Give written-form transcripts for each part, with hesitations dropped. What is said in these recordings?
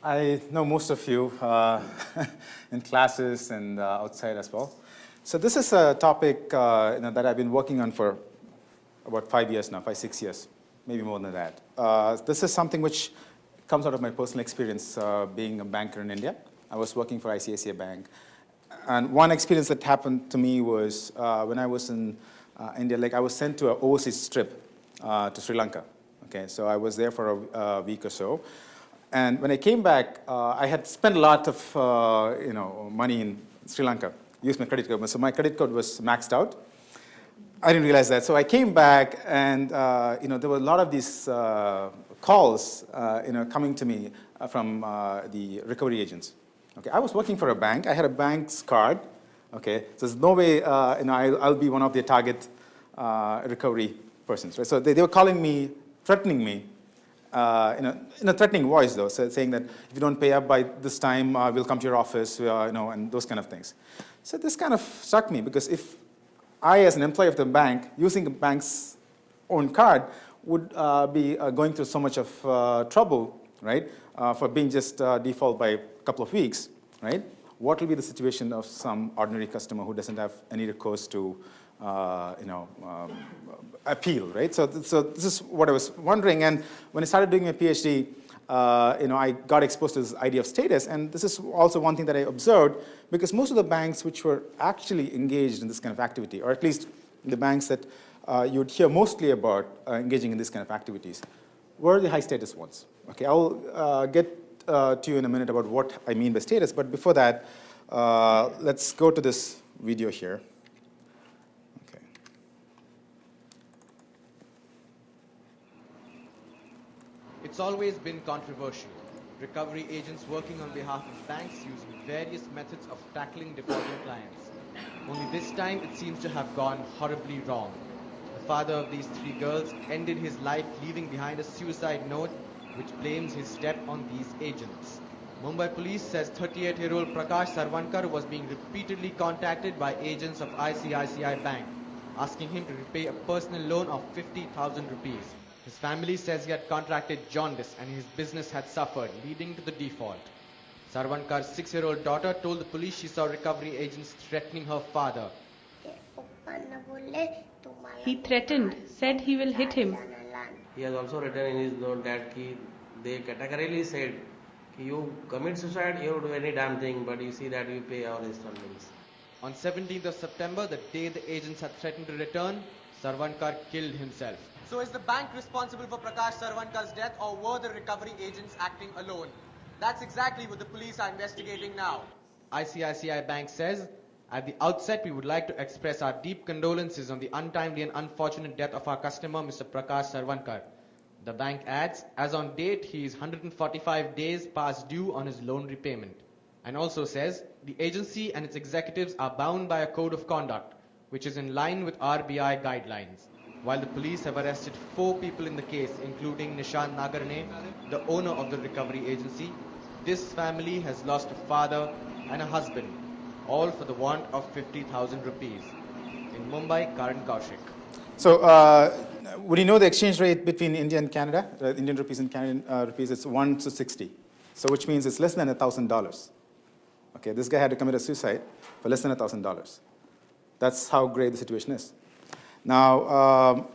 I know most of you in classes and outside as well. So this is a topic that I've been working on for about 5 years now, 6 years, maybe more than that. This is something which comes out of my personal experience being a banker in India. I was working for ICICI Bank. And one experience that happened to me was when I was in India, like I was sent to an overseas trip to Sri Lanka. Okay, so I was there for a week or so. And when I came back, I had spent a lot of money in Sri Lanka, used my credit card. So my credit card was maxed out. I didn't realize that. So I came back, and there were a lot of these calls coming to me from the recovery agents. Okay, I was working for a bank. I had a bank's card. Okay, so there's no way I'll be one of the target recovery persons. Right? So they were calling me, threatening me. In a threatening voice, though, so saying that if you don't pay up by this time, we'll come to your office, and those kind of things. So this kind of struck me, because if I, as an employee of the bank, using the bank's own card, would be going through so much of trouble, right, for being just default by a couple of weeks, right, what will be the situation of some ordinary customer who doesn't have any recourse to appeal, right? So this is what I was wondering. And when I started doing my PhD, I got exposed to this idea of status. And this is also one thing that I observed, because most of the banks which were actually engaged in this kind of activity, or at least the banks that you would hear mostly about engaging in this kind of activities, were the high status ones. Okay, I'll get to you in a minute about what I mean by status. But before that, let's go to this video here. It's always been controversial. Recovery agents working on behalf of banks use various methods of tackling defaulting clients. Only this time it seems to have gone horribly wrong. The father of these 3 girls ended his life leaving behind a suicide note which blames his death on these agents. Mumbai police says 38-year-old Prakash Sarvankar was being repeatedly contacted by agents of ICICI Bank, asking him to repay a personal loan of 50,000 rupees. His family says he had contracted jaundice and his business had suffered, leading to the default. Sarvankar's 6-year-old daughter told the police she saw recovery agents threatening her father. He threatened, said he will hit him. He has also written in his note that they categorically said, you commit suicide, you do any damn thing, but you see that you pay our installments. On 17th of September, the day the agents had threatened to return, Sarvankar killed himself. So is the bank responsible for Prakash Sarvankar's death, or were the recovery agents acting alone? That's exactly what the police are investigating now. ICICI Bank says, at the outset, we would like to express our deep condolences on the untimely and unfortunate death of our customer, Mr. Prakash Sarvankar. The bank adds, as on date, he is 145 days past due on his loan repayment. And also says, the agency and its executives are bound by a code of conduct, which is in line with RBI guidelines. While the police have arrested 4 people in the case, including Nishant Nagarne, the owner of the recovery agency, this family has lost a father and a husband, all for the want of 50,000 rupees. In Mumbai, Karan Kaushik. So, would you know the exchange rate between India and Canada? Indian rupees and Canadian rupees, it's 1 to 60. So, which means it's less than $1,000. Okay, this guy had to commit a suicide for less than $1,000. That's how grave the situation is. Now,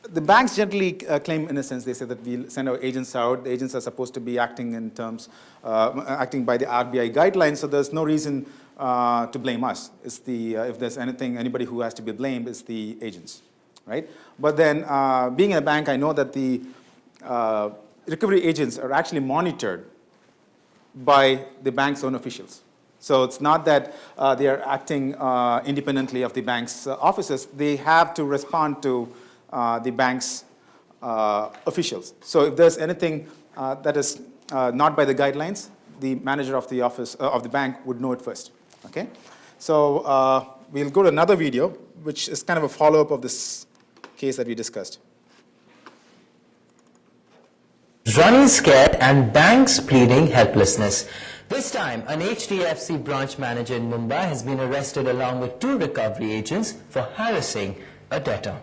the banks generally claim innocence. They say that we'll send our agents out. The agents are supposed to be acting in terms, acting by the RBI guidelines. So there's no reason to blame us. It's if there's anybody who has to be blamed, it's the agents, right? But then, being in a bank, I know that the recovery agents are actually monitored by the bank's own officials. So it's not that they are acting independently of the bank's officers. They have to respond to the bank's officials. So if there's anything that is not by the guidelines, the manager of the office of the bank would know it first. Okay. So we'll go to another video, which is kind of a follow-up of this case that we discussed. Running scared and banks pleading helplessness. This time, an HDFC branch manager in Mumbai has been arrested along with 2 recovery agents for harassing a debtor.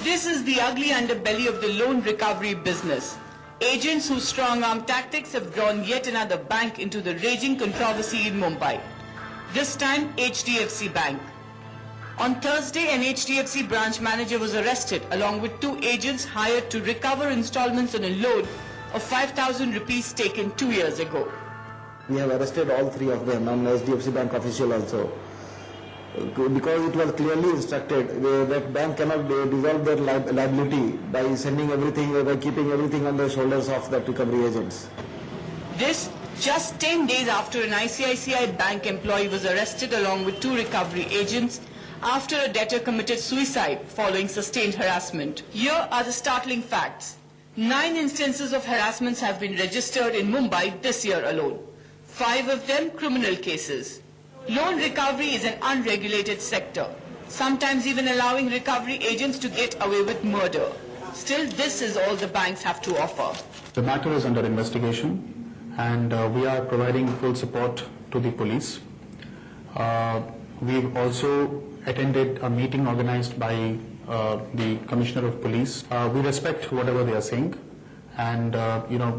This is the ugly underbelly of the loan recovery business. Agents whose strong-arm tactics have drawn yet another bank into the raging controversy in Mumbai. This time, HDFC Bank. On Thursday, an HDFC branch manager was arrested along with 2 agents hired to recover installments on a loan of 5,000 rupees taken 2 years ago. We have arrested all 3 of them and HDFC Bank official also. Because it was clearly instructed that bank cannot dissolve their liability by sending everything, by keeping everything on the shoulders of the recovery agents. This just 10 days after an ICICI Bank employee was arrested along with 2 recovery agents after a debtor committed suicide following sustained harassment. Here are the startling facts. 9 instances of harassments have been registered in Mumbai this year alone. 5 of them criminal cases. Loan recovery is an unregulated sector, sometimes even allowing recovery agents to get away with murder. Still, this is all the banks have to offer. The matter is under investigation, and we are providing full support to the police. We've also attended a meeting organized by the Commissioner of Police. We respect whatever they are saying, and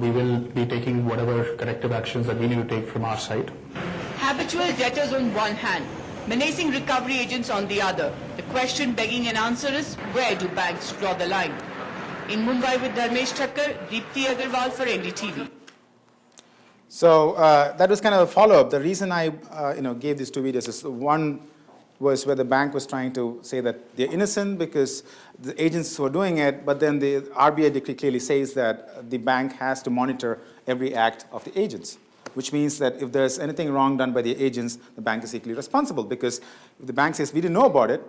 we will be taking whatever corrective actions that we need to take from our side. Habitual debtors on one hand, menacing recovery agents on the other. The question begging an answer is, where do banks draw the line? In Mumbai with Dharmesh Thakkar, Deepthi Agarwal for NDTV. So that was kind of a follow-up. The reason I gave these 2 videos is one was where the bank was trying to say that they're innocent because the agents were doing it, but then the RBI decree clearly says that the bank has to monitor every act of the agents, which means that if there's anything wrong done by the agents, the bank is equally responsible, because if the bank says we didn't know about it,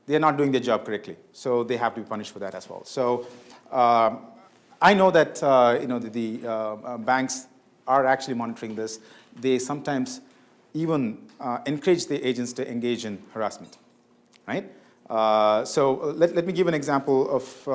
they're not doing their job correctly. So they have to be punished for that as well. So I know that the banks are actually monitoring this. They sometimes even encourage the agents to engage in harassment, right? So let me give an example of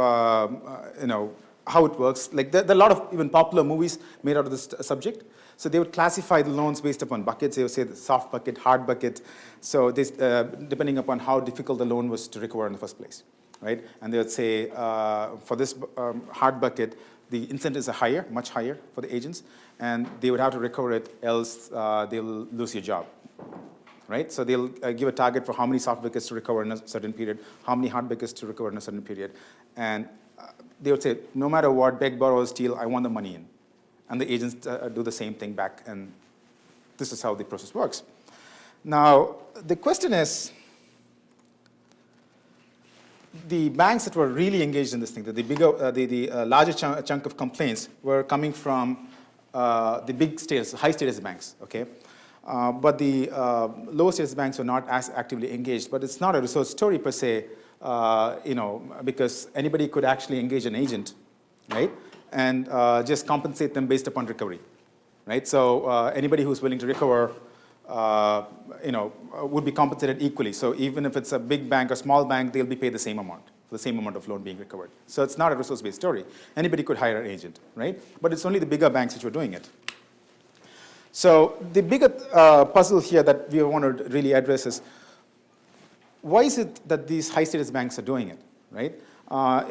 how it works. Like there are a lot of even popular movies made out of this subject. So they would classify the loans based upon buckets. They would say the soft bucket, hard bucket. So this, depending upon how difficult the loan was to recover in the first place, right? And they would say for this hard bucket, the incentives are higher, much higher for the agents, and they would have to recover it, else they'll lose your job, right? So they'll give a target for how many soft buckets to recover in a certain period, how many hard buckets to recover in a certain period, and they would say, no matter what, beg, borrow, steal, I want the money in. And the agents do the same thing back, and this is how the process works. Now, the question is, the banks that were really engaged in this thing, the bigger, the larger chunk of complaints were coming from the big status, high status banks, okay? But the low status banks were not as actively engaged. But it's not a resource story per se, because anybody could actually engage an agent, right? And just compensate them based upon recovery, right? So anybody who's willing to recover, would be compensated equally. So even if it's a big bank or small bank, they'll be paid the same amount for the same amount of loan being recovered. So it's not a resource-based story. Anybody could hire an agent, right? But it's only the bigger banks which were doing it. So the bigger puzzle here that we want to really address is, why is it that these high-status banks are doing it, right?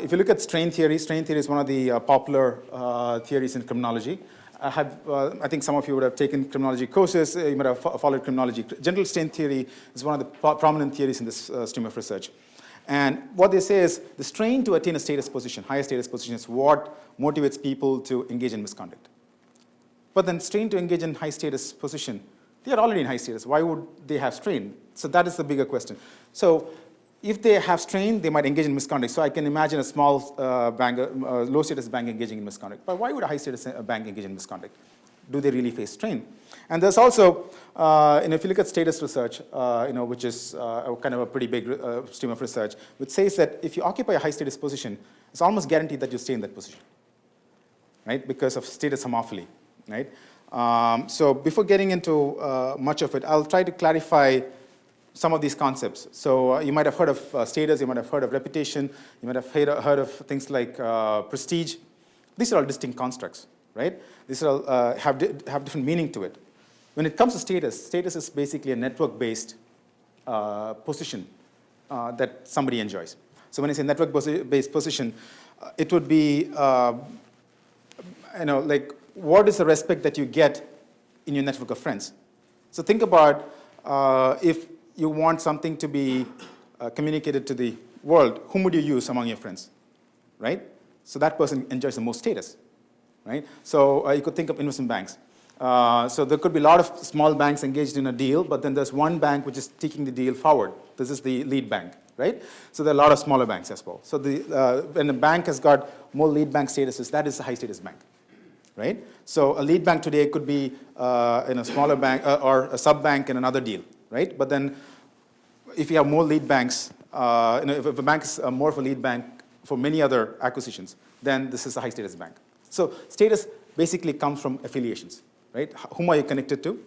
If you look at strain theory is one of the popular theories in criminology. I think some of you would have taken criminology courses. You might have followed criminology. General strain theory is one of the prominent theories in this stream of research. And what they say is the strain to attain a status position, higher status position, is what motivates people to engage in misconduct. But then strain to engage in high status position, they are already in high status. Why would they have strain? So that is the bigger question. So if they have strain, they might engage in misconduct. So I can imagine a small bank, low status bank engaging in misconduct. But why would a high status bank engage in misconduct? Do they really face strain? And there's also, if you look at status research, which is kind of a pretty big stream of research, which says that if you occupy a high status position, it's almost guaranteed that you stay in that position, right? Because of status homophily, right? So before getting into much of it, I'll try to clarify some of these concepts. So you might have heard of status, you might have heard of reputation, you might have heard of things like prestige. These are all distinct constructs, right? These all have different meaning to it. When it comes to status, status is basically a network-based position that somebody enjoys. So when I say network-based position, it would be like what is the respect that you get in your network of friends? So think about if you want something to be communicated to the world, whom would you use among your friends, right? So that person enjoys the most status, right? So you could think of investment banks. So there could be a lot of small banks engaged in a deal, but then there's one bank which is taking the deal forward. This is the lead bank, right? So there are a lot of smaller banks as well. So when a bank has got more lead bank statuses, that is a high status bank, right? So a lead bank today could be in a smaller bank or a sub bank in another deal, right? But then if you have more lead banks, if a bank is more of a lead bank for many other acquisitions, then this is a high status bank. So status basically comes from affiliations, right? Whom are you connected to,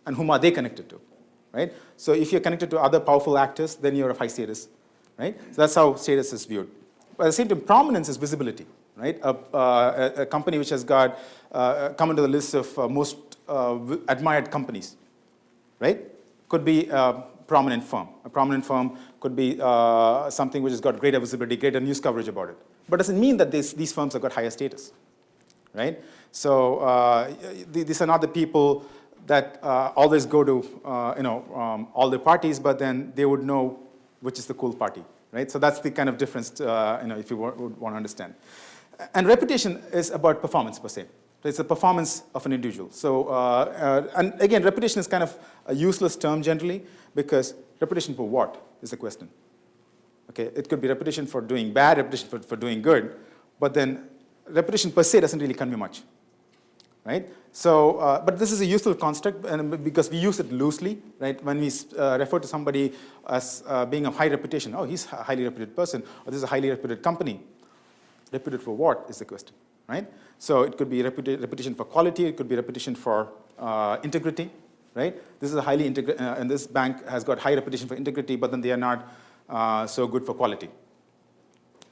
and whom are they connected to, right? So if you're connected to other powerful actors, then you're of high status, right? So that's how status is viewed. But at the same time, prominence is visibility, right? A company which has got come into the list of most admired companies, right? Could be a prominent firm. A prominent firm could be something which has got greater visibility, greater news coverage about it. But doesn't mean that these firms have got higher status, right? So these are not the people that always go to all the parties, but then they would know which is the cool party, right? So that's the kind of difference, if you would want to understand. And reputation is about performance per se. It's the performance of an individual. So, and again, reputation is kind of a useless term generally, because reputation for what is the question. Okay, it could be reputation for doing bad, reputation for doing good, but then reputation per se doesn't really convey much, right? So, but this is a useful construct, and because we use it loosely, right? When we refer to somebody as being of high reputation, oh, he's a highly reputed person, or this is a highly reputed company. Reputed for what is the question, right? So it could be reputation for quality, it could be reputation for integrity, right? This is a highly and this bank has got high reputation for integrity, but then they are not so good for quality,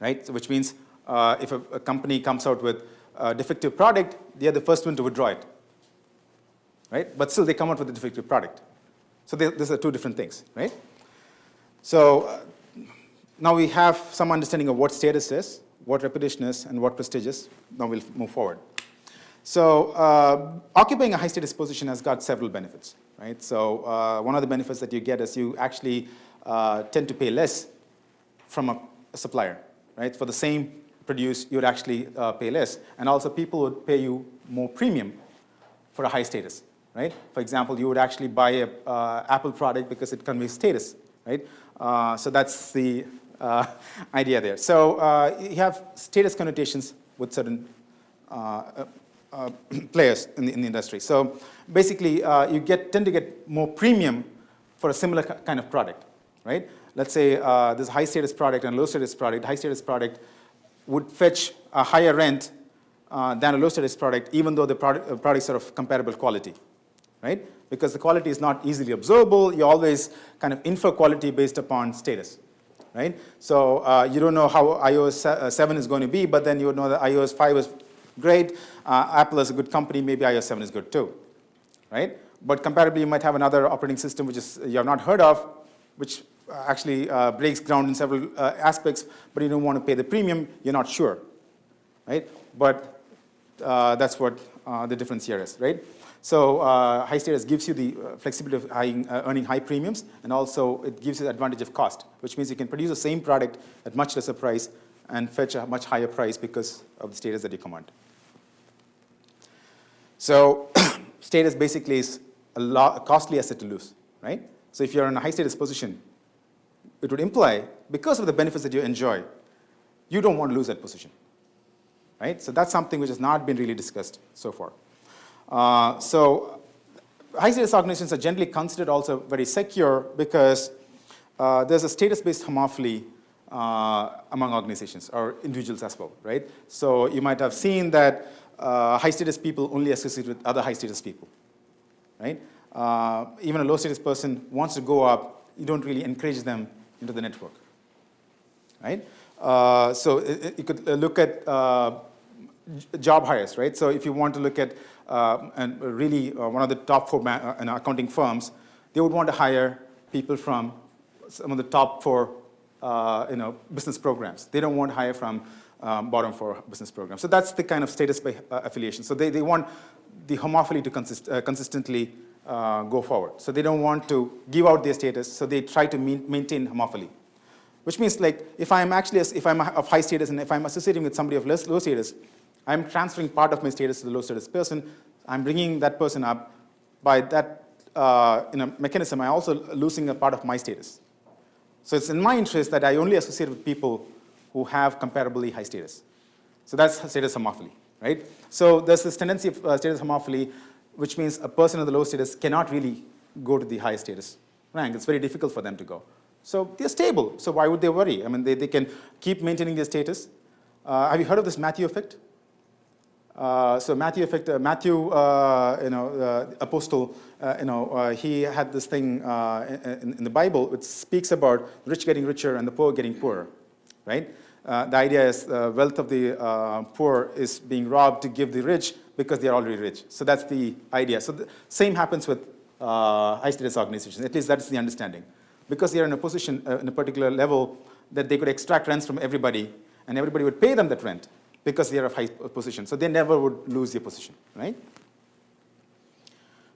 right? So which means if a company comes out with a defective product, they are the first one to withdraw it, right? But still they come out with a defective product. So these are two different things, right? So now we have some understanding of what status is, what reputation is, and what prestige is. Now we'll move forward. So occupying a high status position has got several benefits, right? So one of the benefits that you get is you actually tend to pay less from a supplier, right? For the same produce, you would actually pay less. And also people would pay you more premium for a high status, right? For example, you would actually buy a Apple product because it conveys status, right? So that's the idea there. So you have status connotations with certain players in the industry. So basically, you tend to get more premium for a similar kind of product, right? Let's say there's a high status product and a low status product. High status product would fetch a higher rent than a low status product, even though the products are of comparable quality, right? Because the quality is not easily observable. You always kind of infer quality based upon status, right? So you don't know how iOS 7 is going to be, but then you would know that iOS 5 is great. Apple is a good company. Maybe iOS 7 is good too, right? But comparably, you might have another operating system which is you have not heard of, which actually breaks ground in several aspects, but you don't want to pay the premium. You're not sure, right? But that's what the difference here is, right? So high status gives you the flexibility of earning high premiums, and also it gives you the advantage of cost, which means you can produce the same product at much lesser price and fetch a much higher price because of the status that you command. So status basically is a costly asset to lose, right? So if you're in a high status position, it would imply, because of the benefits that you enjoy, you don't want to lose that position, right? So that's something which has not been really discussed so far. So high status organizations are generally considered also very secure because there's a status-based homophily among organizations or individuals as well, right? So you might have seen that high status people only associate with other high status people, right? Even a low status person wants to go up, you don't really encourage them into the network, right? So you could look at job hires, right? So if you want to look at and really one of the top 4 accounting firms, they would want to hire people from some of the top 4 business programs. They don't want to hire from bottom for business programs. So that's the kind of status by affiliation. So they want the homophily to consistently go forward. So they don't want to give out their status, so they try to maintain homophily. Which means, like, if I'm of high status and if I'm associating with somebody of low status, I'm transferring part of my status to the low status person. I'm bringing that person up. By that mechanism, I'm also losing a part of my status. So it's in my interest that I only associate with people who have comparably high status. So that's status homophily, right? So there's this tendency of status homophily, which means a person of the low status cannot really go to the high status rank. It's very difficult for them to go. So they're stable. So why would they worry? I mean, they can keep maintaining their status. Have you heard of this Matthew effect? So Matthew effect, Matthew, apostle, he had this thing in the Bible which speaks about the rich getting richer and the poor getting poorer, right? The idea is the wealth of the poor is being robbed to give the rich because they are already rich. So that's the idea. So the same happens with high status organizations. At least that's the understanding. Because they are in a position, in a particular level, that they could extract rents from everybody, and everybody would pay them that rent because they are of high position. So they never would lose their position, right?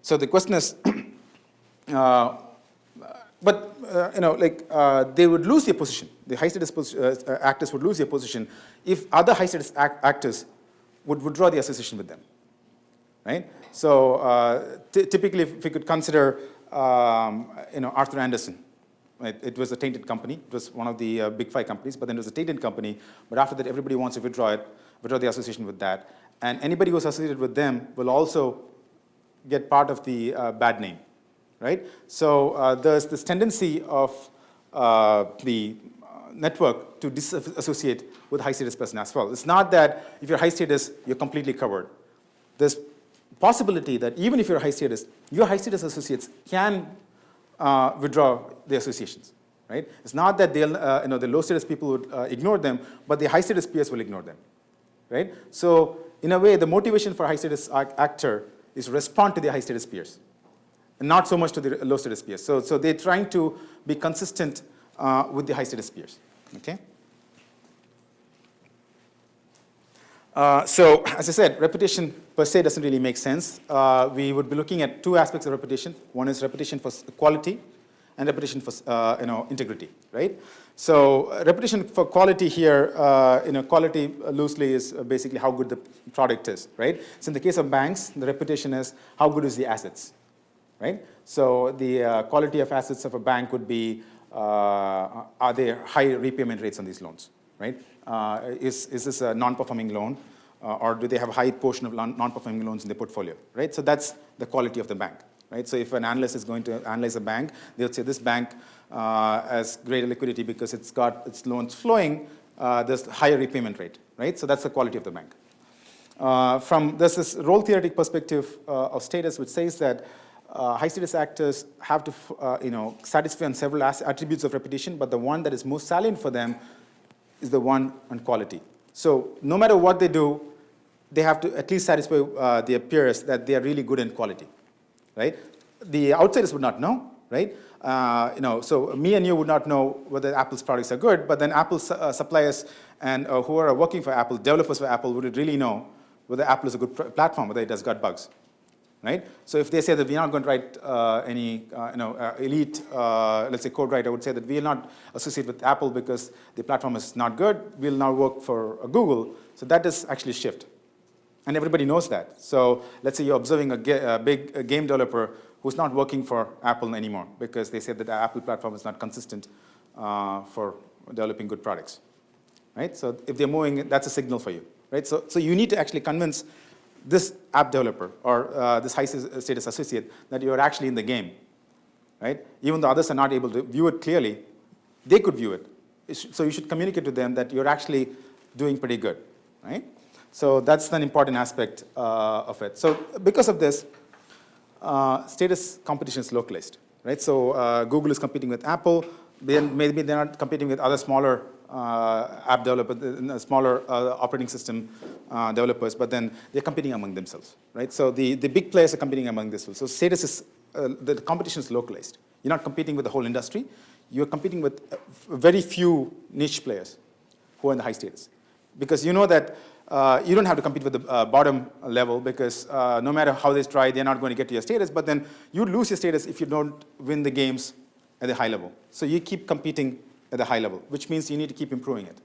So the question is, they would lose their position. The high status actors would lose their position if other high status actors would withdraw the association with them, right? So typically, if we could consider, Arthur Andersen. Right? It was a tainted company. It was one of the big 5 companies, but then it was a tainted company. But after that, everybody wants to withdraw the association with that. And anybody who's associated with them will also get part of the bad name, right? So there's this tendency of the network to disassociate with high status person as well. It's not that if you're high status, you're completely covered. There's possibility that even if you're high status, your high status associates can withdraw the associations, right? It's not that they'll, the low status people would ignore them, but the high status peers will ignore them, right? So in a way, the motivation for a high status actor is to respond to the high status peers, and not so much to the low status peers. So they're trying to be consistent with the high status peers, okay? So as I said, reputation per se doesn't really make sense. We would be looking at 2 aspects of reputation. One is reputation for quality and reputation for integrity, right? So reputation for quality here, quality loosely is basically how good the product is, right? So in the case of banks, the reputation is how good is the assets, right? So the quality of assets of a bank would be, are there high repayment rates on these loans, right? Is this a non-performing loan, or do they have a high portion of non-performing loans in their portfolio, right? So that's the quality of the bank, right? So if an analyst is going to analyze a bank, they'll say this bank has greater liquidity because it's got its loans flowing, there's higher repayment rate, right? So that's the quality of the bank. There's this role theoretic perspective of status which says that high status actors have to satisfy on several attributes of reputation, but the one that is most salient for them is the one on quality. So no matter what they do, they have to at least satisfy their peers that they are really good in quality, right? The outsiders would not know, right? So me and you would not know whether Apple's products are good, but then Apple's suppliers and who are working for Apple, developers for Apple, would really know whether Apple is a good platform, whether it has got bugs, right? So if they say that we're not going to write any elite, let's say, code writer would say that we will not associate with Apple because the platform is not good, we'll now work for Google. So that is actually a shift. And everybody knows that. So let's say you're observing a big game developer who's not working for Apple anymore because they said that the Apple platform is not consistent for developing good products, right? So if they're moving, that's a signal for you, right? So you need to actually convince this app developer or this high status associate that you're actually in the game, right? Even though others are not able to view it clearly, they could view it. So you should communicate to them that you're actually doing pretty good, right? So that's an important aspect of it. So because of this, status competition is localized, right? So Google is competing with Apple. Maybe they're not competing with other smaller app developers, smaller operating system developers, but then they're competing among themselves, right? So the big players are competing among themselves. So status is, the competition is localized. You're not competing with the whole industry. You're competing with very few niche players who are in the high status. because you know that you don't have to compete with the bottom level, because no matter how they try, they're not going to get to your status, but then you lose your status if you don't win the games at the high level. So you keep competing at the high level, which means you need to keep improving it.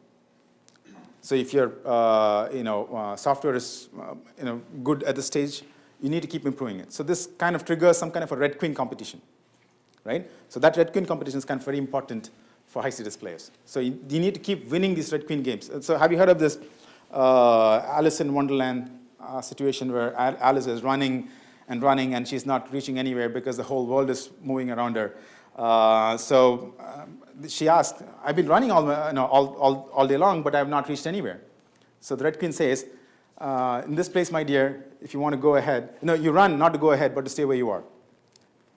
So if your software is good at this stage, you need to keep improving it. So this kind of triggers some kind of a red queen competition, right? So that red queen competition is kind of very important for high status players. So you need to keep winning these red queen games. So have you heard of this Alice in Wonderland situation where Alice is running and she's not reaching anywhere because the whole world is moving around her? She asked, I've been running all day long, but I have not reached anywhere. So the red queen says, in this place, my dear, if you want to go ahead, you run not to go ahead, but to stay where you are.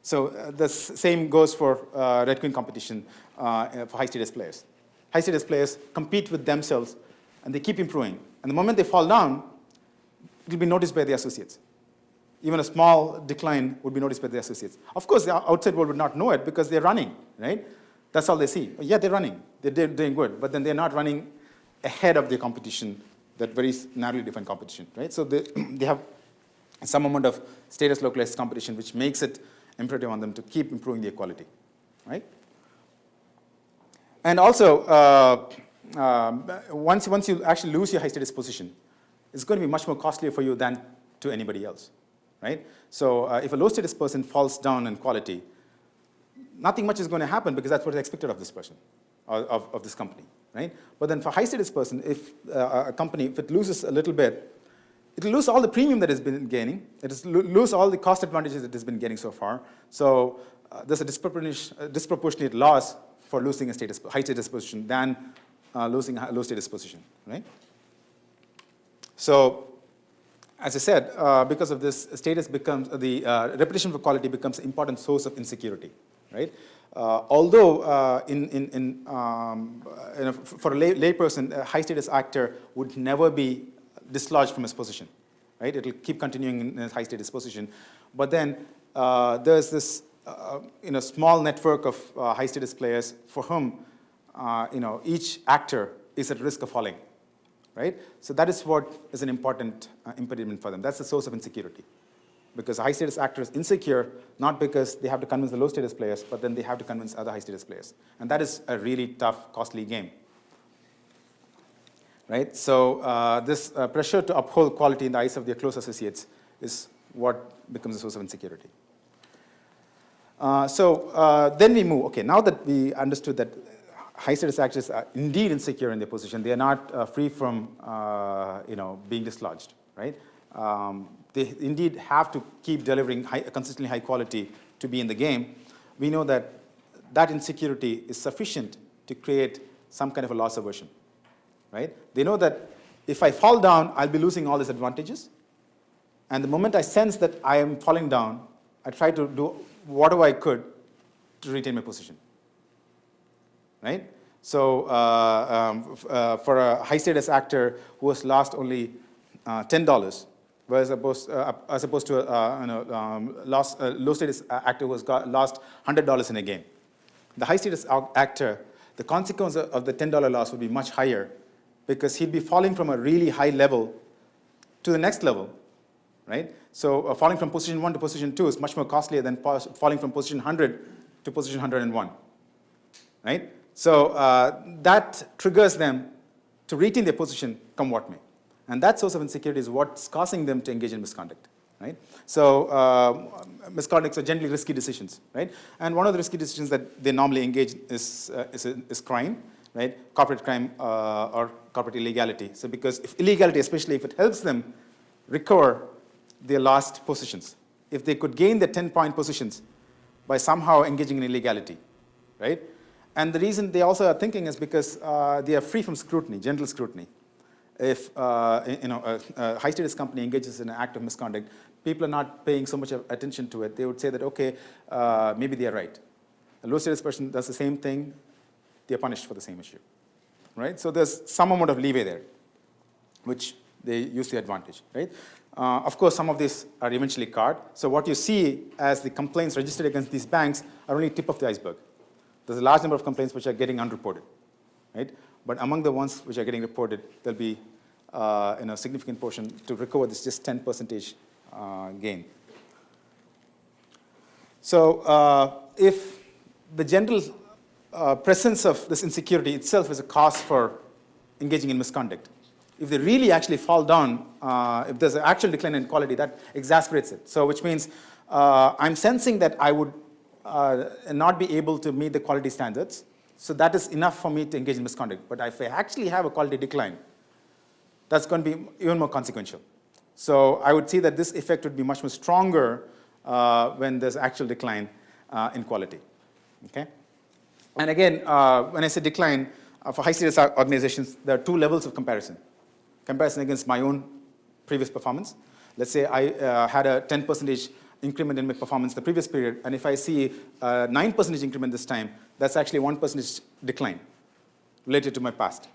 So the same goes for red queen competition for high status players. High status players compete with themselves and they keep improving. And the moment they fall down, it will be noticed by the associates. Even a small decline would be noticed by the associates. Of course, the outside world would not know it because they're running, right? That's all they see. Yeah, they're running. They're doing good. But then they're not running ahead of the competition, that very narrowly defined competition, right? So they have some amount of status localized competition, which makes it imperative on them to keep improving the equality, right? And also, once you actually lose your high status position, it's going to be much more costlier for you than to anybody else, right? So if a low status person falls down in quality, nothing much is going to happen because that's what is expected of this person, of this company, right? But then for high status person, if a company, if it loses a little bit, it will lose all the premium that it's been gaining. It will lose all the cost advantages that it's been getting so far. So there's a disproportionate loss for losing a high status position than losing a low status position, right? So, as I said, because of this, status becomes, the reputation for quality becomes an important source of insecurity, right? Although for a lay person, a high status actor would never be dislodged from his position, right? It will keep continuing in his high status position. But then there's this small network of high status players for whom each actor is at risk of falling, right? So that is what is an important impediment for them. That's the source of insecurity. Because a high status actor is insecure, not because they have to convince the low status players, but then they have to convince other high status players. And that is a really tough, costly game, right? So this pressure to uphold quality in the eyes of their close associates is what becomes a source of insecurity. Then we move, okay, now that we understood that high status actors are indeed insecure in their position, they are not free from being dislodged, right? They indeed have to keep delivering consistently high quality to be in the game. We know that that insecurity is sufficient to create some kind of a loss aversion, right? They know that if I fall down, I'll be losing all these advantages. And the moment I sense that I am falling down, I try to do whatever I could to retain my position, right? So for a high status actor who has lost only $10, as opposed to a low status actor who has lost $100 in a game. The high status actor, the consequence of the $10 loss would be much higher because he'd be falling from a really high level to the next level, right? So falling from position 1 to position 2 is much more costlier than falling from position 100 to position 101, right? So that triggers them to retain their position come what may. And that source of insecurity is what's causing them to engage in misconduct, right? So misconducts are generally risky decisions, right? And one of the risky decisions that they normally engage is crime, right? Corporate crime or corporate illegality. So because if illegality, especially if it helps them recover their lost positions, if they could gain their 10-point positions by somehow engaging in illegality, right? And the reason they also are thinking is because they are free from scrutiny, general scrutiny. If a high status company engages in an act of misconduct, people are not paying so much attention to it. They would say that, okay, maybe they are right. A low status person does the same thing, they are punished for the same issue, right? So there's some amount of leeway there, which they use the advantage, right? Of course, some of these are eventually caught. So what you see as the complaints registered against these banks are only tip of the iceberg. There's a large number of complaints which are getting unreported, right? But among the ones which are getting reported, there'll be significant portion to recover this just 10% gain. So if the general presence of this insecurity itself is a cause for engaging in misconduct, if they really actually fall down, if there's an actual decline in quality, that exasperates it. So which means I'm sensing that I would not be able to meet the quality standards. So that is enough for me to engage in misconduct. But if I actually have a quality decline, that's going to be even more consequential. So I would see that this effect would be much more stronger when there's actual decline in quality. Okay? And again, when I say decline, for high-status organizations, there are two levels of comparison. Comparison against my own previous performance. Let's say I had a 10% increment in my performance the previous period, and if I see a 9% increment this time, that's actually 1% decline related to my past.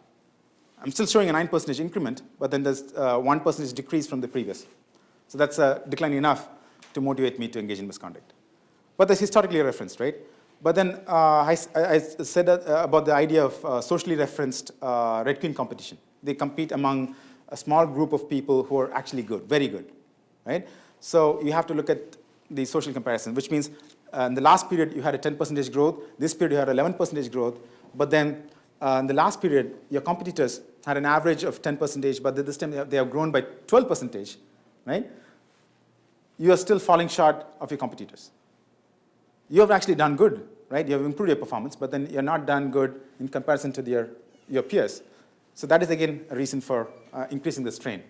I'm still showing a 9% increment, but then there's 1% decrease from the previous. So that's decline enough to motivate me to engage in misconduct. But that's historically referenced, right? But then I said about the idea of socially referenced Red Queen competition. They compete among a small group of people who are actually good, very good, right? So you have to look at the social comparison, which means in the last period you had a 10% growth, this period you had 11% growth, but then in the last period your competitors had an average of 10%, but this time they have grown by 12%, right? You are still falling short of your competitors. You have actually done good, right? You have improved your performance, but then you're not done good in comparison to your peers. So that is, again, a reason for increasing the strain.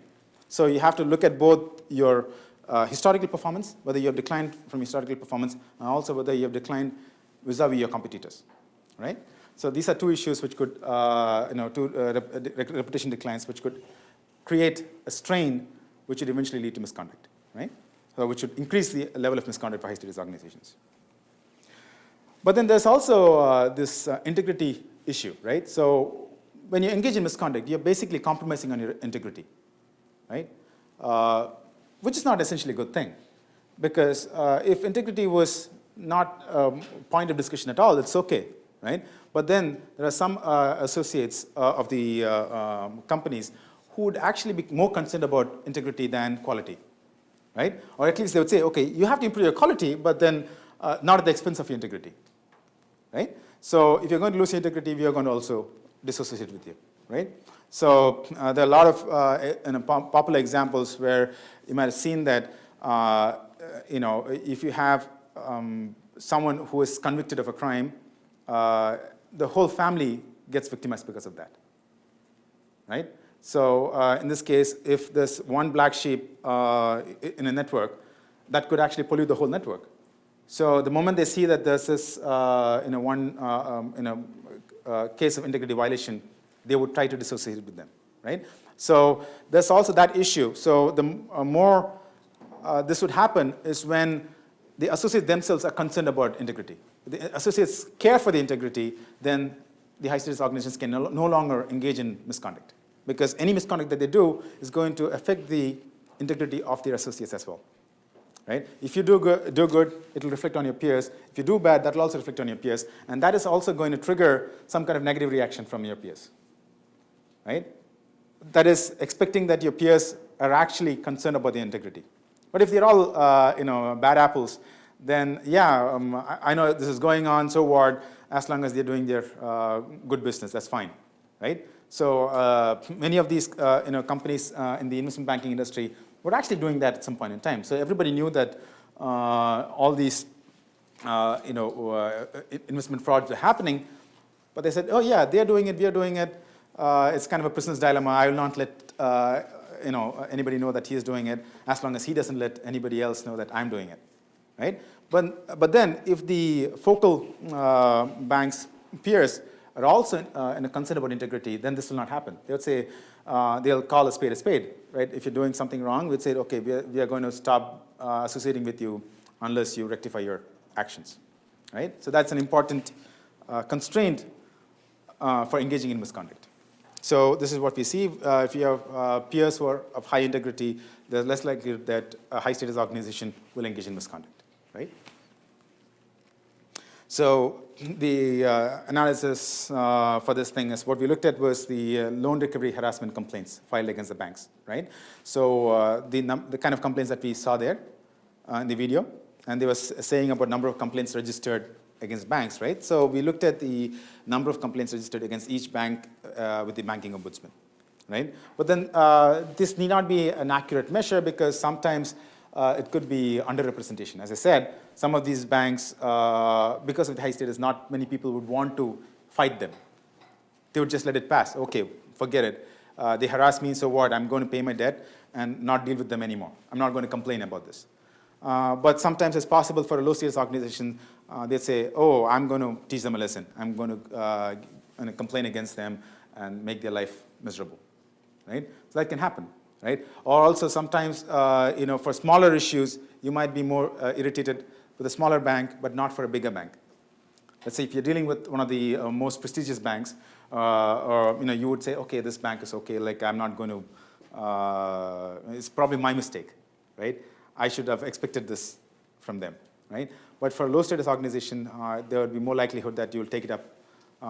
So you have to look at both your historical performance, whether you have declined from historical performance, and also whether you have declined vis-a-vis your competitors, right? So these are two issues which could, reputation declines, which could create a strain which would eventually lead to misconduct, right? So which would increase the level of misconduct for high-status organizations. But then there's also this integrity issue, right? So when you engage in misconduct, you're basically compromising on your integrity, right? Which is not essentially a good thing. Because if integrity was not a point of discussion at all, it's okay, right? But then there are some associates of the companies who would actually be more concerned about integrity than quality, right? Or at least they would say, okay, you have to improve your quality, but then not at the expense of your integrity, right? So if you're going to lose your integrity, we are going to also dissociate with you, right? So there are a lot of popular examples where you might have seen that, if you have someone who is convicted of a crime, the whole family gets victimized because of that, right? So in this case, if there's one black sheep in a network, that could actually pollute the whole network. So the moment they see that there's this case of integrity violation, they would try to dissociate with them, right? So there's also that issue. So the more this would happen is when the associates themselves are concerned about integrity. If the associates care for the integrity, then the high-status organizations can no longer engage in misconduct, because any misconduct that they do is going to affect the integrity of their associates as well, right? If you do good, it will reflect on your peers. If you do bad, that will also reflect on your peers, and that is also going to trigger some kind of negative reaction from your peers, right? That is expecting that your peers are actually concerned about the integrity. But if they're all bad apples, then I know this is going on, so what? As long as they're doing their good business, that's fine, right? So many of these companies in the investment banking industry were actually doing that at some point in time. So everybody knew that all these investment frauds were happening, but they said, oh yeah, they're doing it, we are doing it. It's kind of a prisoner's dilemma. I will not let anybody know that he is doing it, as long as he doesn't let anybody else know that I'm doing it, right? But then if the focal bank's peers are also concerned about integrity, then this will not happen. They would say, they'll call a spade, right? If you're doing something wrong, we'd say, okay, we are going to stop associating with you unless you rectify your actions, right? So that's an important constraint for engaging in misconduct. So this is what we see. If you have peers who are of high integrity, there's less likely that a high-status organization will engage in misconduct, right? So the analysis for this thing is what we looked at was the loan recovery harassment complaints filed against the banks, right? So the kind of complaints that we saw there in the video, and they were saying about number of complaints registered against banks, right? So we looked at the number of complaints registered against each bank with the banking ombudsman, right? But then this need not be an accurate measure because sometimes it could be underrepresentation. As I said, some of these banks, because of the high status, not many people would want to fight them. They would just let it pass. Okay, forget it. They harass me, so what? I'm going to pay my debt and not deal with them anymore. I'm not going to complain about this. But sometimes it's possible for a low-status organization, they say, oh, I'm going to teach them a lesson. I'm going to complain against them and make their life miserable, right? So that can happen, right? Or also sometimes, for smaller issues, you might be more irritated with a smaller bank, but not for a bigger bank. Let's say if you're dealing with one of the most prestigious banks, or you would say, okay, this bank is okay, like I'm not going to, it's probably my mistake, right? I should have expected this from them, right? But for a low-status organization, there would be more likelihood that you will take it up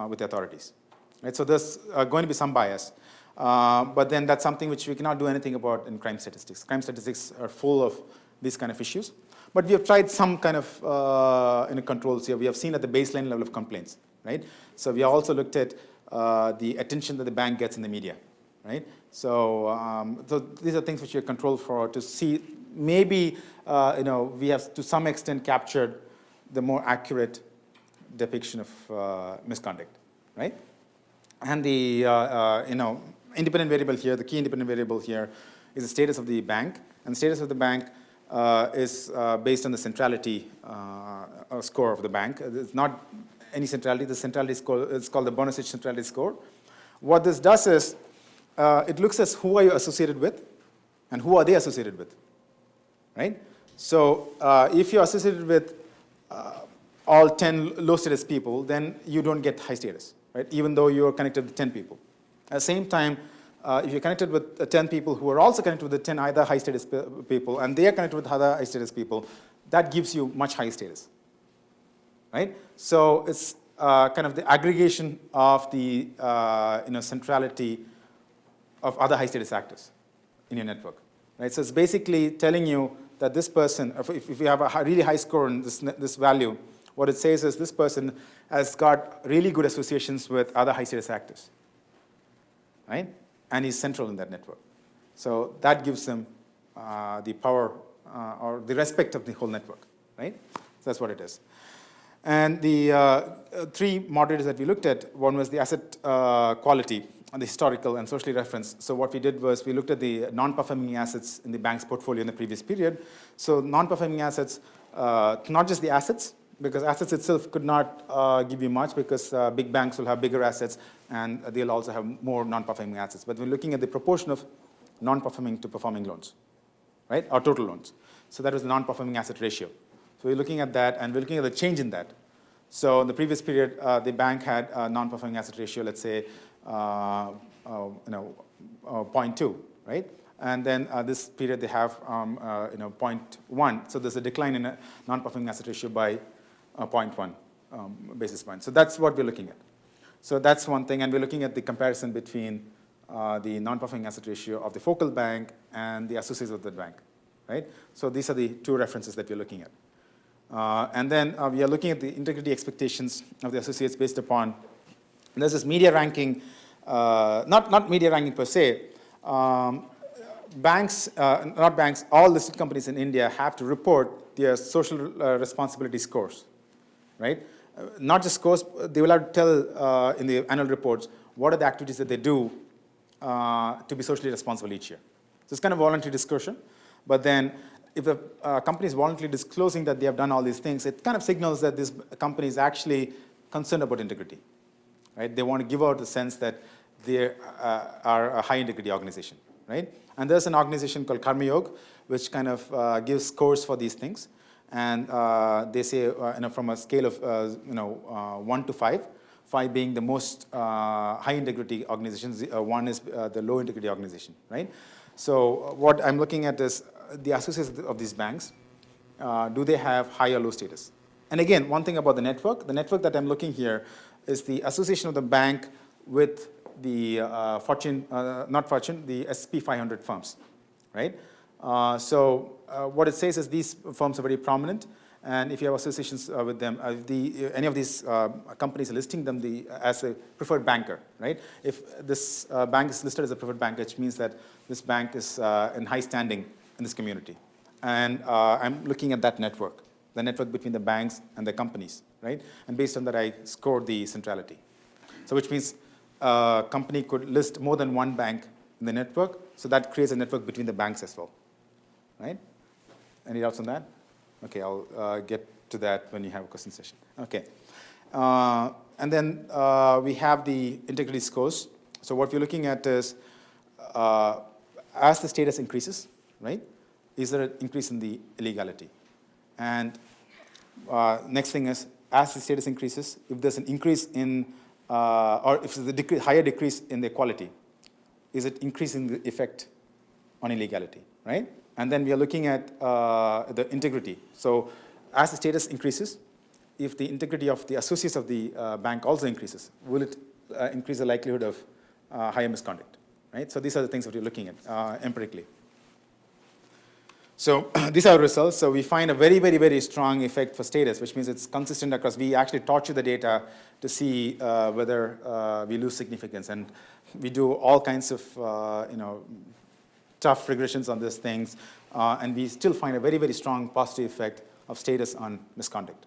with the authorities, right? So there's going to be some bias. But then that's something which we cannot do anything about in crime statistics. Crime statistics are full of these kind of issues. But we have tried some kind of controls here. We have seen at the baseline level of complaints, right? So we also looked at the attention that the bank gets in the media, right? So, so these are things which we are controlled for to see maybe we have to some extent captured the more accurate depiction of misconduct, right? And the independent variable here, the key independent variable here, is the status of the bank, and the status of the bank is based on the centrality score of the bank. It's not any centrality. The centrality score is called the Bonusage centrality score. What this does is it looks at who are you associated with and who are they associated with, right? So if you're associated with all 10 low status people, then you don't get high status, right? Even though you're connected with 10 people. At the same time, if you're connected with 10 people who are also connected with the 10 other high status people, and they are connected with other high status people, that gives you much higher status, right? So it's kind of the aggregation of the centrality of other high status actors in your network, right? So it's basically telling you that this person, if you have a really high score in this value, what it says is this person has got really good associations with other high status actors, right? And he's central in that network. So that gives them the power or the respect of the whole network, right? So that's what it is. And the three moderators that we looked at, one was the asset quality, and the historical and socially referenced. So what we did was we looked at the non-performing assets in the bank's portfolio in the previous period. So non-performing assets, not just the assets, because assets itself could not give you much because big banks will have bigger assets and they'll also have more non-performing assets. But we're looking at the proportion of non-performing to performing loans, right, or total loans. So that was the non-performing asset ratio. So we're looking at that and we're looking at the change in that. So in the previous period, the bank had a non-performing asset ratio, let's say, 0.2, right? And then this period they have 0.1. So there's a decline in a non-performing asset ratio by 0.1 basis point. So that's what we're looking at. So that's one thing, and we're looking at the comparison between the non-performing asset ratio of the focal bank and the associates of the bank, right? So these are the two references that we're looking at. And then we are looking at the integrity expectations of the associates based upon, there's this media ranking, not media ranking per se. Banks, not banks, all listed companies in India have to report their social responsibility scores, right? Not just scores, they will have to tell in the annual reports what are the activities that they do to be socially responsible each year. So it's kind of voluntary disclosure, but then if the company is voluntarily disclosing that they have done all these things, it kind of signals that this company is actually concerned about integrity, right? They want to give out the sense that they are a high integrity organization, right? And there's an organization called Karma Yoga, which kind of gives scores for these things. And they say, from a scale of 1 to 5, 5 being the most high integrity organizations, 1 is the low integrity organization, right? So what I'm looking at is the associates of these banks, do they have high or low status? And again, one thing about the network that I'm looking here is the association of the bank with the the S&P 500 firms, right? What it says is these firms are very prominent, and if you have associations with them, any of these companies are listing them as a preferred banker, right? If this bank is listed as a preferred banker, which means that this bank is in high standing in this community. And I'm looking at that network, the network between the banks and the companies, right? And based on that, I scored the centrality. So which means a company could list more than one bank in the network, so that creates a network between the banks as well, right? Any doubts on that? Okay, I'll get to that when you have a question session. Okay. And then we have the integrity scores. So what we're looking at is, as the status increases, right, is there an increase in the illegality? And next thing is, as the status increases, if there's an increase in, or if there's a higher decrease in the quality, is it increasing the effect on illegality, right? And then we are looking at the integrity. So as the status increases, if the integrity of the associates of the bank also increases, will it increase the likelihood of higher misconduct, right? So these are the things that we're looking at empirically. So these are results. So we find a very, very, very strong effect for status, which means it's consistent across. We actually torture the data to see whether we lose significance. And we do all kinds of tough regressions on these things. And we still find a very, very strong positive effect of status on misconduct,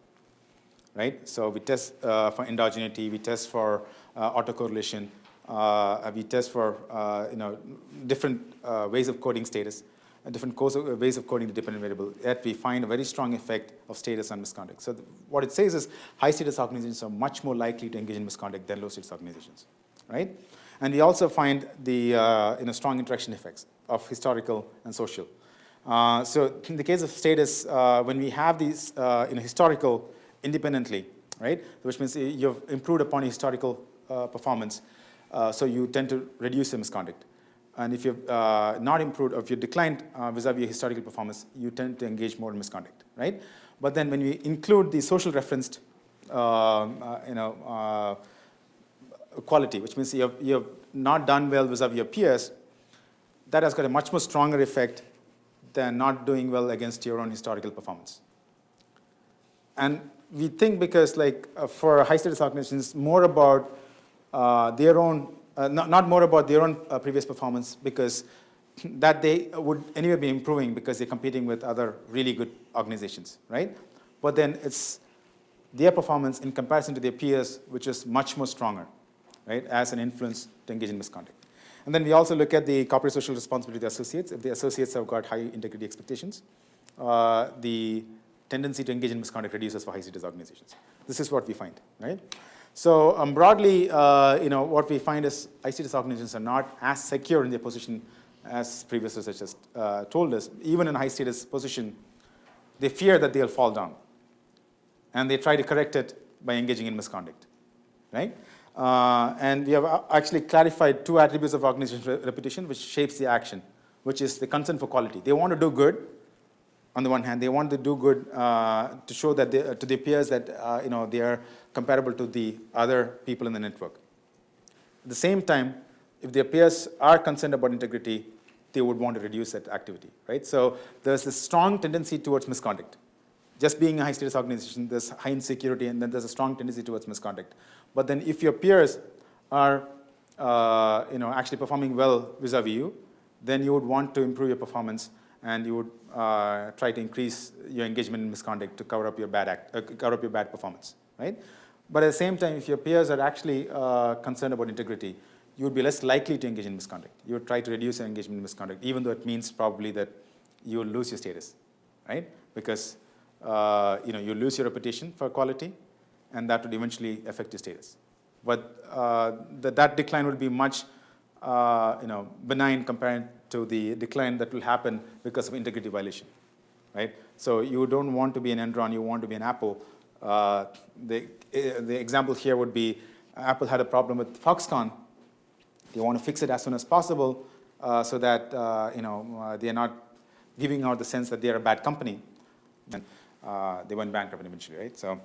right? So we test for endogeneity. We test for autocorrelation. We test for different ways of coding status. Different ways of coding the dependent variable, yet we find a very strong effect of status on misconduct. So what it says is high status organizations are much more likely to engage in misconduct than low status organizations, right? And we also find the strong interaction effects of historical and social. So in the case of status, when we have these historical independently, right, which means you've improved upon historical performance, so you tend to reduce the misconduct. And if you've not improved, or if you declined vis-a-vis your historical performance, you tend to engage more in misconduct, right? But then when we include the social referenced, quality, which means you've not done well vis-a-vis your peers, that has got a much more stronger effect than not doing well against your own historical performance. And we think because, for high status organizations, more about their own. Not more about their own previous performance, because that they would anyway be improving because they're competing with other really good organizations, right? But then it's their performance in comparison to their peers, which is much more stronger, right, as an influence to engage in misconduct. And then we also look at the corporate social responsibility of the associates. If the associates have got high integrity expectations, the tendency to engage in misconduct reduces for high status organizations. This is what we find, right? So broadly, what we find is high status organizations are not as secure in their position as previous researchers told us. Even in a high status position, they fear that they'll fall down, and they try to correct it by engaging in misconduct, right? And we have actually clarified two attributes of organization reputation which shapes the action, which is the concern for quality. They want to do good. On the one hand, they want to do good to show that to their peers that they are comparable to the other people in the network. At the same time, if their peers are concerned about integrity, they would want to reduce that activity, right? So there's a strong tendency towards misconduct. Just being a high status organization, there's high insecurity, and then there's a strong tendency towards misconduct. But then if your peers are actually performing well vis-a-vis you, then you would want to improve your performance, and you would try to increase your engagement in misconduct to cover up your bad performance, right? But at the same time, if your peers are actually concerned about integrity, you would be less likely to engage in misconduct. You would try to reduce your engagement in misconduct, even though it means probably that you will lose your status, right? Because you lose your reputation for quality, and that would eventually affect your status. But that decline would be much benign compared to the decline that will happen because of integrity violation, right? So you don't want to be an Enron, you want to be an Apple. The example here would be Apple had a problem with Foxconn. They want to fix it as soon as possible so that they are not giving out the sense that they are a bad company. And they went bankrupt eventually, right? So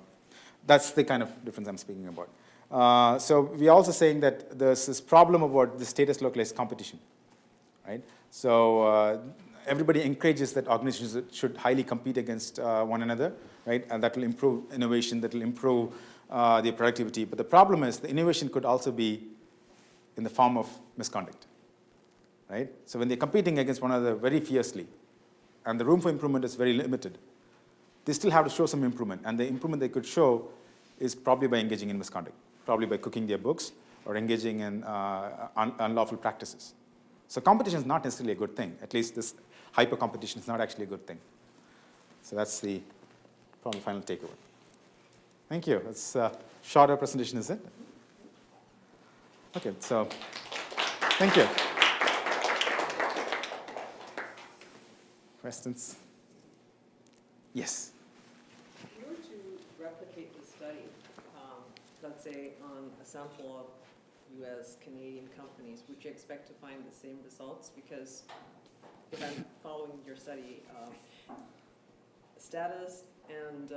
that's the kind of difference I'm speaking about. So we're also saying that there's this problem about the status localized competition, right? So everybody encourages that organizations should highly compete against one another, right? And that will improve innovation, that will improve their productivity. But the problem is the innovation could also be in the form of misconduct, right? So when they're competing against one another very fiercely, and the room for improvement is very limited, they still have to show some improvement. And the improvement they could show is probably by engaging in misconduct, probably by cooking their books or engaging in unlawful practices. So competition is not necessarily a good thing. At least this hyper competition is not actually a good thing. So that's the probably final takeaway. Thank you. It's a shorter presentation, is it? Okay, so thank you. Questions? Yes. If you were to replicate the study, let's say on a sample of U.S., Canadian companies, would you expect to find the same results? Because if I'm following your study, status and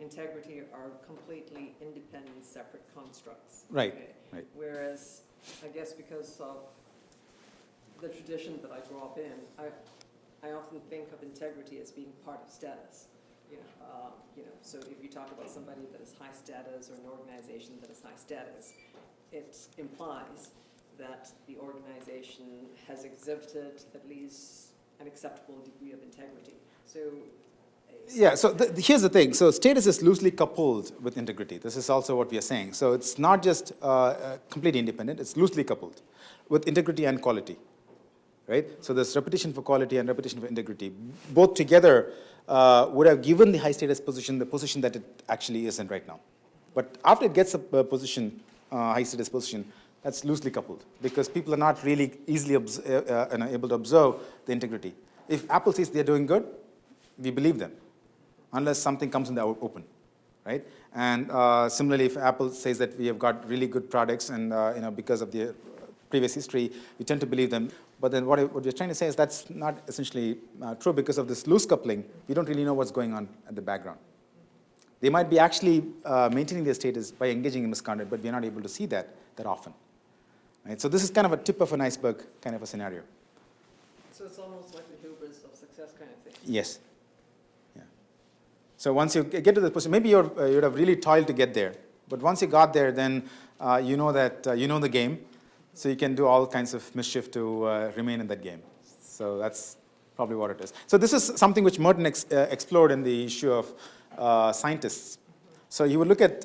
integrity are completely independent, separate constructs. Right, okay? right. Whereas, I guess because of the tradition that I grew up in, I often think of integrity as being part of status. So if you talk about somebody that is high status or an organization that is high status, it implies that the organization has exhibited at least an acceptable degree of integrity. So yeah, so here's the thing. So status is loosely coupled with integrity. This is also what we are saying. So it's not just completely independent, it's loosely coupled with integrity and quality, right? So there's reputation for quality and reputation for integrity. Both together would have given the high status position the position that it actually isn't right now. But after it gets a position, high status position, that's loosely coupled because people are not really easily able to observe the integrity. If Apple says they're doing good, we believe them, unless something comes in the open, right? And similarly, if Apple says that we have got really good products and because of the previous history, we tend to believe them. But then what we're trying to say is that's not essentially true because of this loose coupling. We don't really know what's going on at the background. They might be actually maintaining their status by engaging in misconduct, but we're not able to see that often. Right? So this is kind of a tip of an iceberg kind of a scenario. So it's almost like the hubris of success kind of thing. Yes. Yeah. So once you get to the position, maybe you'd have really toiled to get there. But once you got there, then you know that you know the game. So you can do all kinds of mischief to remain in that game. So that's probably what it is. So this is something which Merton explored in the issue of scientists. So you would look at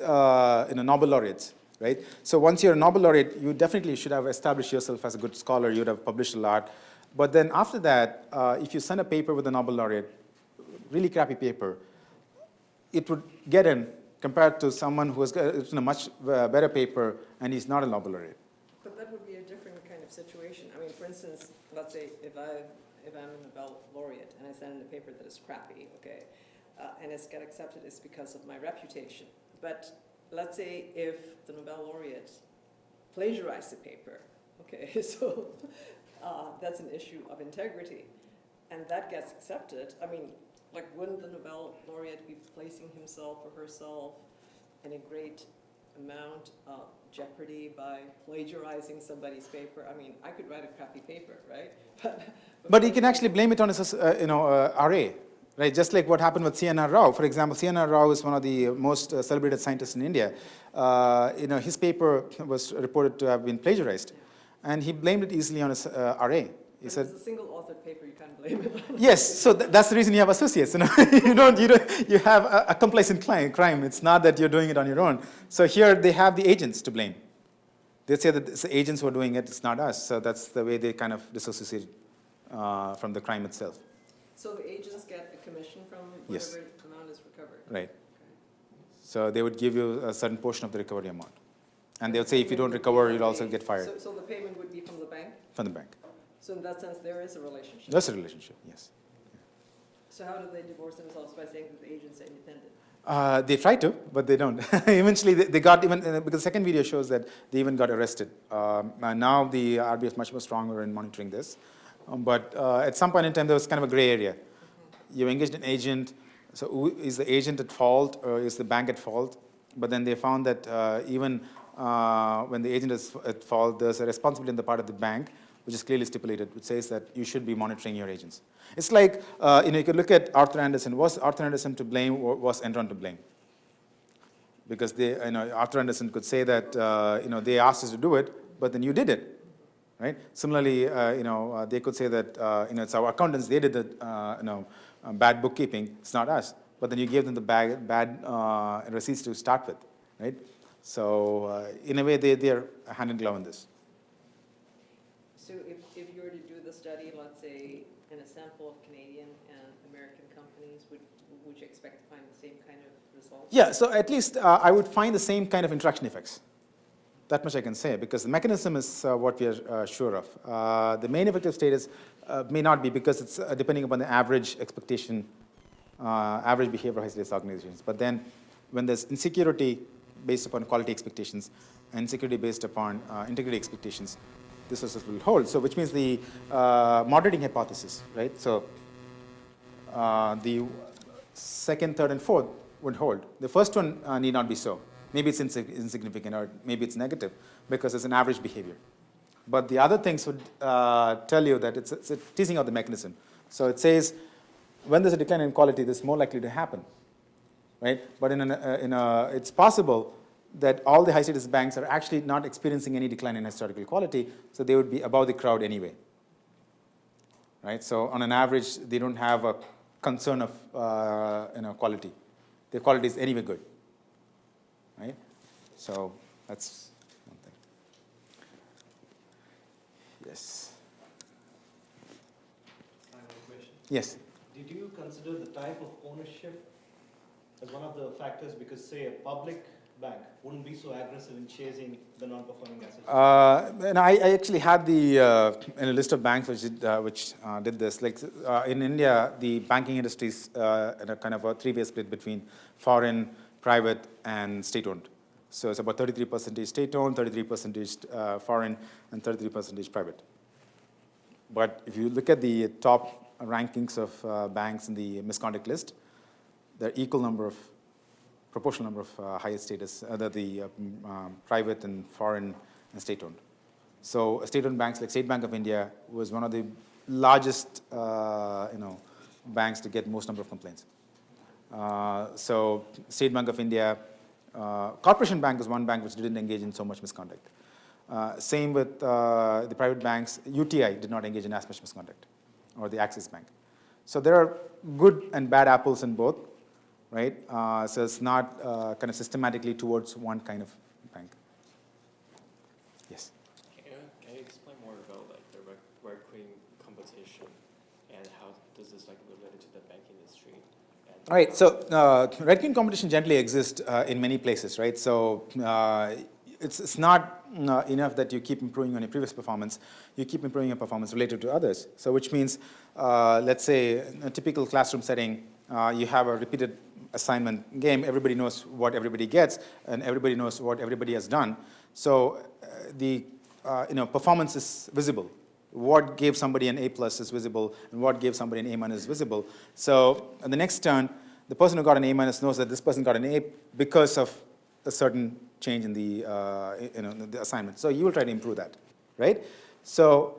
Nobel laureates, right? So once you're a Nobel laureate, you definitely should have established yourself as a good scholar. You'd have published a lot. But then after that, if you send a paper with a Nobel laureate, really crappy paper, it would get in compared to someone who has written a much better paper and he's not a Nobel laureate. But that would be a different kind of situation. I mean, for instance, let's say if I'm a Nobel laureate and I send in a paper that is crappy, okay, and it's got accepted, it's because of my reputation. But let's say if the Nobel laureate plagiarized the paper, okay, so that's an issue of integrity, and that gets accepted. I mean, like, wouldn't the Nobel laureate be placing himself or herself in a great amount of jeopardy by plagiarizing somebody's paper? I mean, I could write a crappy paper, right? But you can actually blame it on his, RA, right? Just like what happened with C.N.R. Rao. For example, C.N.R. Rao is one of the most celebrated scientists in India. His paper was reported to have been plagiarized, and he blamed it easily on his RA. He said, it's a single-authored paper, you can't blame it on. Yes, so that's the reason you have associates. You have a complacent crime. It's not that you're doing it on your own. So here they have the agents to blame. They say that it's the agents who are doing it, it's not us. So that's the way they kind of disassociate from the crime itself. So the agents get a commission from whatever Yes. amount is recovered? Right. So they would give you a certain portion of the recovery amount. And they would say if you don't recover, you'll also get fired. So the payment would be from the bank? From the bank. So in that sense, there is a relationship? That's a relationship, yes. So how do they divorce themselves by saying that the agents are independent? They try to, but they don't. Eventually, they got even, because the second video shows that they even got arrested. And now the RBI is much more stronger in monitoring this. But at some point in time, there was kind of a gray area. You engaged an agent, So is the agent at fault or is the bank at fault? But then they found that even when the agent is at fault, there's a responsibility on the part of the bank, which is clearly stipulated, which says that you should be monitoring your agents. It's like, you could look at Arthur Andersen. Was Arthur Andersen to blame or was Enron to blame? Because Arthur Andersen could say that, they asked us to do it, but then you did it, right? Similarly, they could say that, it's our accountants, they did the, bad bookkeeping, it's not us. But then you gave them the bad receipts to start with, right? So in a way, they're hand in glove in this. So if you were to do the study, let's say, in a sample of Canadian and American companies, would you expect to find the same kind of results? Yeah, so at least I would find the same kind of interaction effects. That much I can say, because the mechanism is what we are sure of. The main effective status may not be, because it's depending upon the average expectation, average behavior of high-status organizations. But then when there's insecurity based upon quality expectations and insecurity based upon integrity expectations, this also will hold. So which means the moderating hypothesis, right? So the second, third, and fourth would hold. The first one need not be so. Maybe it's insignificant or maybe it's negative because it's an average behavior. But the other things would tell you that it's teasing out the mechanism. So it says when there's a decline in quality, this is more likely to happen, right? But it's possible that all the high-status banks are actually not experiencing any decline in historical quality, so they would be above the crowd anyway, right? So on an average, they don't have a concern of quality. Their quality is anyway good, right? So that's one thing. Yes. I have a question. Yes. Did you consider the type of ownership as one of the factors? Because, say, a public bank wouldn't be so aggressive in chasing the non-performing assets. And I actually had the in a list of banks which did this. Like in India, the banking industry is in a kind of a three-way split between foreign, private, and state-owned. So it's about 33% state-owned, 33% foreign, and 33% private. But if you look at the top rankings of banks in the misconduct list, there are equal number of proportional number of highest status, the private and foreign and state-owned. So state-owned banks like State Bank of India was one of the largest, banks to get most number of complaints. So State Bank of India, Corporation Bank was one bank which didn't engage in so much misconduct. Same with the private banks. UTI did not engage in as much misconduct, or the Axis Bank. So there are good and bad apples in both. Right? So it's not kind of systematically towards one kind of bank. Yes? Can you explain more about like the right-wing competition and how does this like relate to the banking industry? All right, so right-wing competition generally exists in many places, right? So it's not enough that you keep improving on your previous performance, you keep improving your performance related to others. So which means, let's say, in a typical classroom setting, you have a repeated assignment game, everybody knows what everybody gets, and everybody knows what everybody has done. So the performance is visible. What gave somebody an A+ is visible, and what gave somebody an A- is visible. So in the next turn, the person who got an A- knows that this person got an A because of a certain change in the the assignment. So you will try to improve that, right? So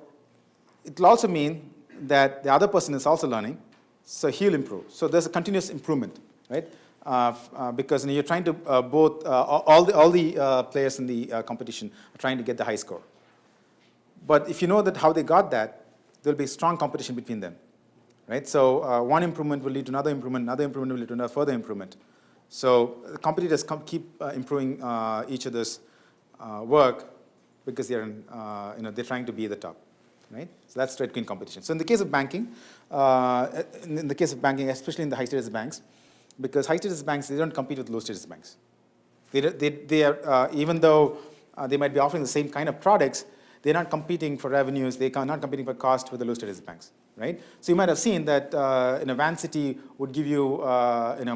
it will also mean that the other person is also learning, so he'll improve. So there's a continuous improvement. Right? Because you're trying to both all the players in the competition are trying to get the high score. But if you know that how they got that, there'll be strong competition between them, right? So one improvement will lead to another improvement will lead to another further improvement. So competitors keep improving each other's work because they're they're trying to be at the top, right? So that's right-wing competition. So in the case of banking, especially in the high-status banks, because high-status banks, they don't compete with low-status banks. They are, even though they might be offering the same kind of products, they're not competing for revenues, they're not competing for cost with the low-status banks, right? So you might have seen that Van City would give you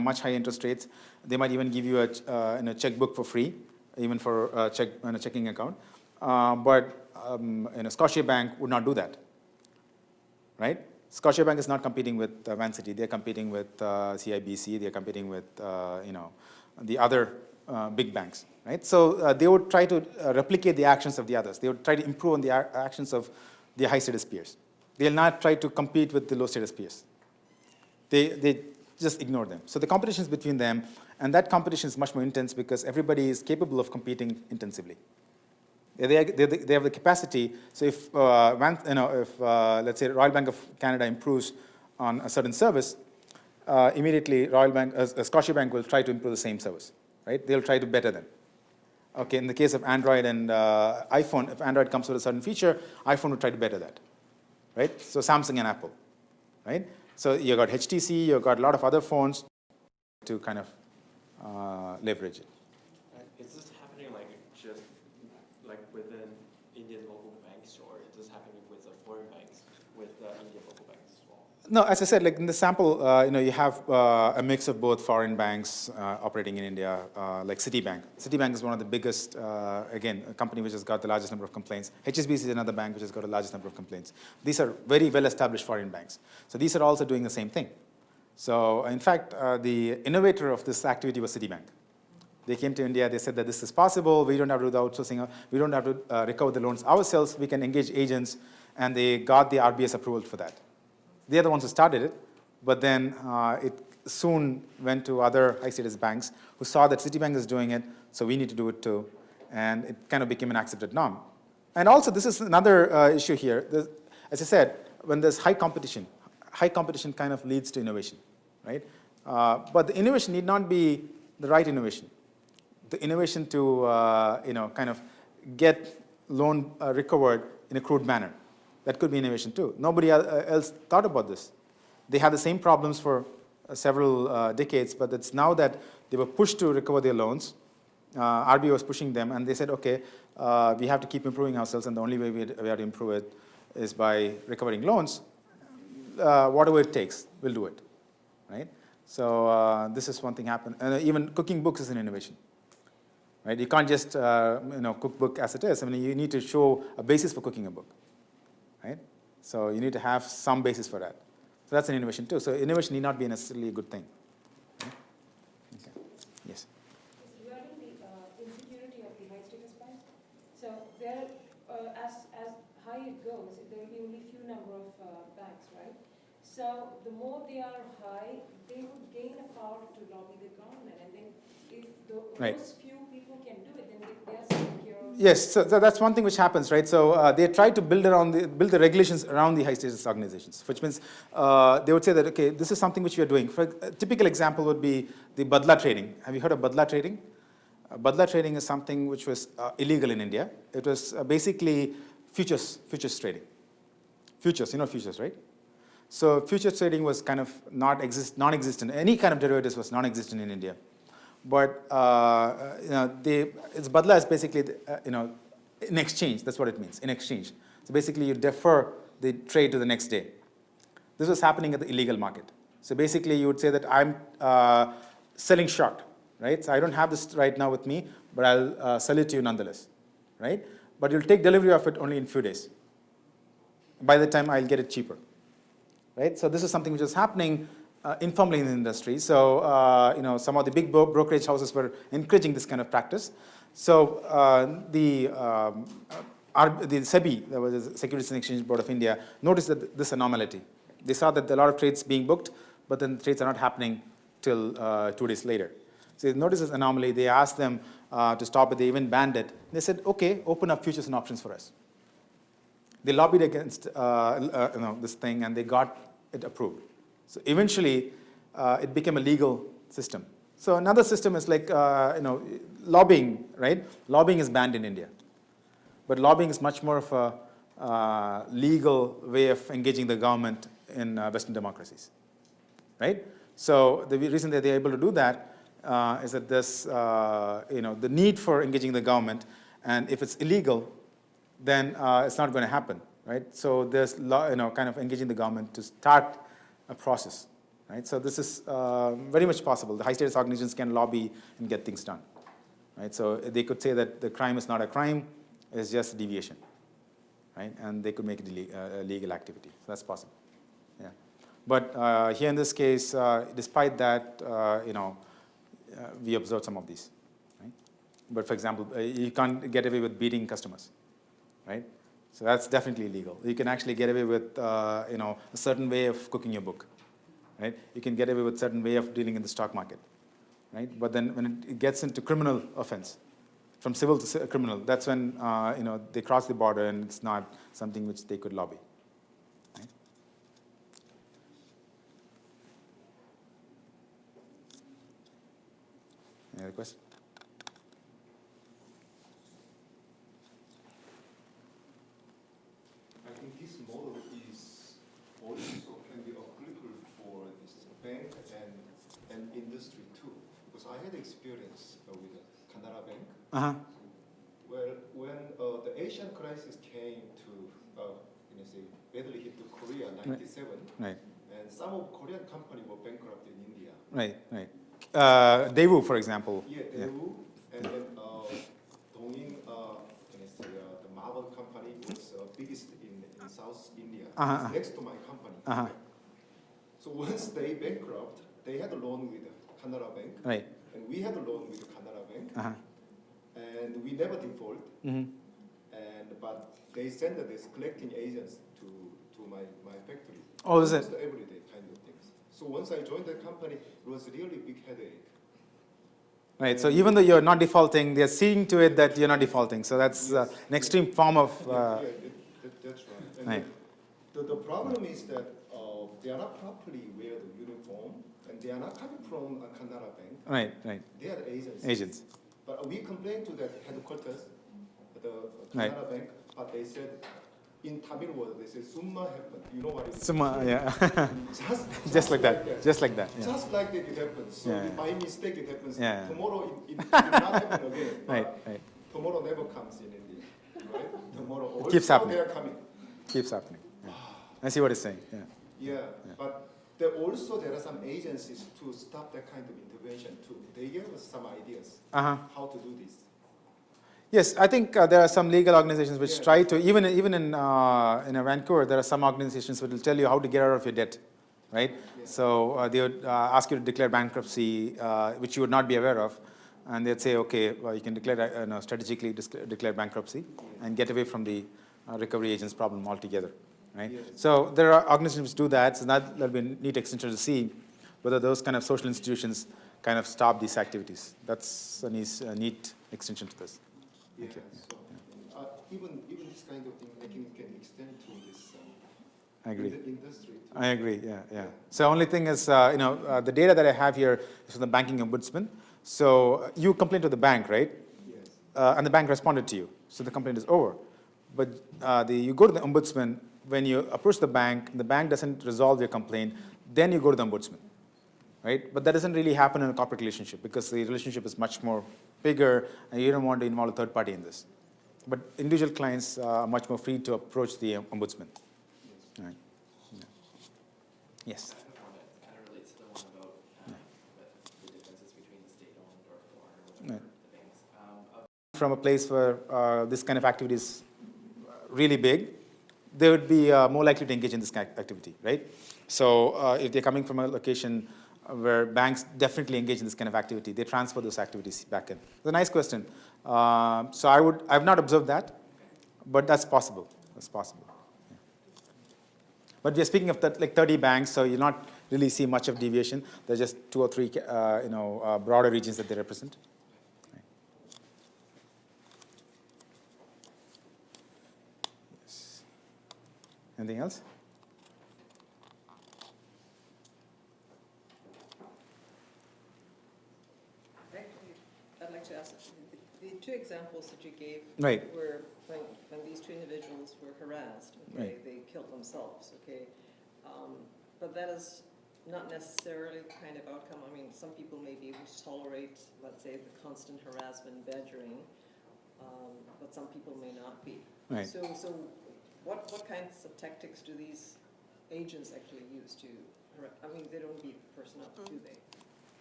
much higher interest rates. They might even give you a checkbook for free, even for a checking account. But Scotia Bank would not do that, right? Scotiabank is not competing with Vancity. They're competing with CIBC. They're competing with the other big banks, right? So they would try to replicate the actions of the others. They would try to improve on the actions of the high status peers. They'll not try to compete with the low status peers. They just ignore them. So the competition is between them, and that competition is much more intense because everybody is capable of competing intensively. They have the capacity. So if let's say Royal Bank of Canada improves on a certain service, immediately Scotiabank will try to improve the same service, right? They'll try to better them. Okay, in the case of Android and iPhone, if Android comes with a certain feature, iPhone will try to better that, right? So Samsung and Apple, right? So you got HTC, you got a lot of other phones to kind of leverage it. Is this happening like just like within Indian local banks, or is this happening with the foreign banks, with Indian local banks as well? No, as I said, like in the sample, you have a mix of both foreign banks operating in India, like Citibank. Citibank is one of the biggest, again, a company which has got the largest number of complaints. HSBC is another bank which has got the largest number of complaints. These are very well-established foreign banks. So these are also doing the same thing. So in fact, the innovator of this activity was Citibank. They came to India, they said that this is possible, we don't have to do the outsourcing, we don't have to recover the loans ourselves, we can engage agents, and they got the RBS approval for that. They're the ones who started it, but then it soon went to other high-status banks who saw that Citibank is doing it, so we need to do it too, and it kind of became an accepted norm. And also, this is another issue here. As I said, when there's high competition kind of leads to innovation, right? But the innovation need not be the right innovation. The innovation to kind of get loan recovered in a crude manner. That could be innovation too. Nobody else thought about this. They had the same problems for several decades, but it's now that they were pushed to recover their loans. RBI was pushing them, and they said, okay, we have to keep improving ourselves, and the only way we have to improve it is by recovering loans. Whatever it takes, we'll do it, right? So this is one thing happened. And even cooking books is an innovation. Right? You can't just cook book as it is. I mean, you need to show a basis for cooking a book, right? So you need to have some basis for that. So that's an innovation too. So innovation need not be necessarily a good thing. Okay. Yes. Regarding the insecurity of the high status banks, so there, as high it goes, there will be only few number of banks, right? So the more they are high, they would gain a power to lobby the government, and then if those few people can do it, then they are secure. Yes, so that's one thing which happens, right? So they try to build the regulations around the high status organizations, which means they would say that, okay, this is something which we are doing. For a typical example would be the badla trading. Have you heard of badla trading? Badla trading is something which was illegal in India. It was basically futures trading. Futures, you know futures, right? So futures trading was kind of non-existent. Any kind of derivatives was non-existent in India. But badla is basically in exchange. That's what it means, in exchange. So basically, you defer the trade to the next day. This was happening at the illegal market. So basically, you would say that I'm selling short, right? So I don't have this right now with me, but I'll sell it to you nonetheless, right? But you'll take delivery of it only in a few days. By the time I'll get it cheaper, right? So this is something which is happening informally in the industry. So some of the big brokerage houses were encouraging this kind of practice. So the SEBI, that was the Securities and Exchange Board of India, noticed that this anomaly. They saw that a lot of trades being booked, but then the trades are not happening till 2 days later. So they noticed this anomaly. They asked them to stop it. They even banned it. They said, okay, open up futures and options for us. They lobbied against this thing, and they got it approved. So eventually, it became a legal system. So another system is like lobbying, right? Lobbying is banned in India, but lobbying is much more of a legal way of engaging the government in Western democracies, right? So the reason that they're able to do that is that there's the need for engaging the government, and if it's illegal, then it's not going to happen, right? So there's kind of engaging the government to start a process, right? So this is very much possible. The high status organizations can lobby and get things done, right? So they could say that the crime is not a crime, it's just a deviation, right? And they could make it a legal activity. So that's possible, yeah. But here in this case, despite that, we observed some of these. Right? But for example, you can't get away with beating customers, right? So that's definitely illegal. You can actually get away with a certain way of cooking your book, right? You can get away with a certain way of dealing in the stock market, right? But then when it gets into criminal offense, from civil to criminal, that's when they cross the border and it's not something which they could lobby. Right? Any other question? I think this model is also can be applicable for this bank and industry too. Because I had experience with Canara Bank. Uh-huh. Well, when the Asian crisis came to, badly hit to Korea in '97, Right. and some of Korean companies were bankrupt in India. Right, right. Daewoo, for example. Yeah, Daewoo, and then Dongin, the marble company was biggest in South India, Uh-huh. next to my company. Uh-huh. So once they bankrupt, they had a loan with Canara Bank, Right. and we had a loan with Canara Bank, Uh-huh. and we never default. Mm-hmm. But they send this collecting agents to my factory. Oh, is it? Almost everyday kind of things. So once I joined the company, it was really big headache. Right. So even though you're not defaulting, they're seeing to it that you're not defaulting. So that's an extreme form of. That's right. And Right. The problem is that they are not properly wear the uniform, and they are not coming from a Canara Bank. Right. Right. They are agents. Agents. But we complained to the headquarters, the Right. Canara Bank, but they said, in Tamil word, they say, Summa happened. You know what it is? Summa, yeah. just like that. Just like that. Yeah. Just like that it happens. So Yeah. by mistake it happens. Yeah. Tomorrow it will not happen again. Right. Right. Tomorrow never comes in India. Right? Tomorrow It also keeps happening. they are coming. Keeps happening. Yeah. I see what he's saying. Yeah. Yeah. But there are some agencies to stop that kind of intervention too. They gave us some ideas how to do this. Yes, I think there are some legal organizations which try to, even in Vancouver, there are some organizations which will tell you how to get out of your debt, right? Yeah. So they would ask you to declare bankruptcy, which you would not be aware of, and they'd say, okay, well, you can declare, strategically declare bankruptcy and get away from the recovery agents problem altogether, right? Yes. So there are organizations which do that, so that'll be a neat extension to see whether those kind of social institutions kind of stop these activities. That's a neat extension to this. Yeah, so, even this kind of thing, I think can extend to this I agree. Industry too. I agree, yeah. So only thing is, the data that I have here is from the banking ombudsman. So you complained to the bank, right? Yes. And the bank responded to you. So the complaint is over. But you go to the ombudsman, when you approach the bank doesn't resolve your complaint, then you go to the ombudsman, right? But that doesn't really happen in a corporate relationship because the relationship is much more bigger, and you don't want to involve a third party in this. But individual clients are much more free to approach the ombudsman. Yes. Right. Yeah. Yes. I have one that kind of relates to the one about the differences between the state-owned or foreign or whatever, the banks. From a place where this kind of activity is really big, they would be more likely to engage in this kind of activity, right? So if they're coming from a location where banks definitely engage in this kind of activity, they transfer those activities back in. It's a nice question. So I've not observed that, but that's possible. That's possible. Yeah. But we're speaking of like 30 banks, so you'll not really see much of deviation. There's just 2 or 3, broader regions that they represent. Right. Yes. Anything else? I'd like to ask, the 2 examples that you gave were when these 2 individuals were harassed, okay, they killed themselves, okay? But that is not necessarily the kind of outcome. I mean, some people may be able to tolerate, let's say, the constant harassment, badgering, but some people may not be. Right. So what kinds of tactics do these agents actually use to, I mean, they don't beat the person up, do they?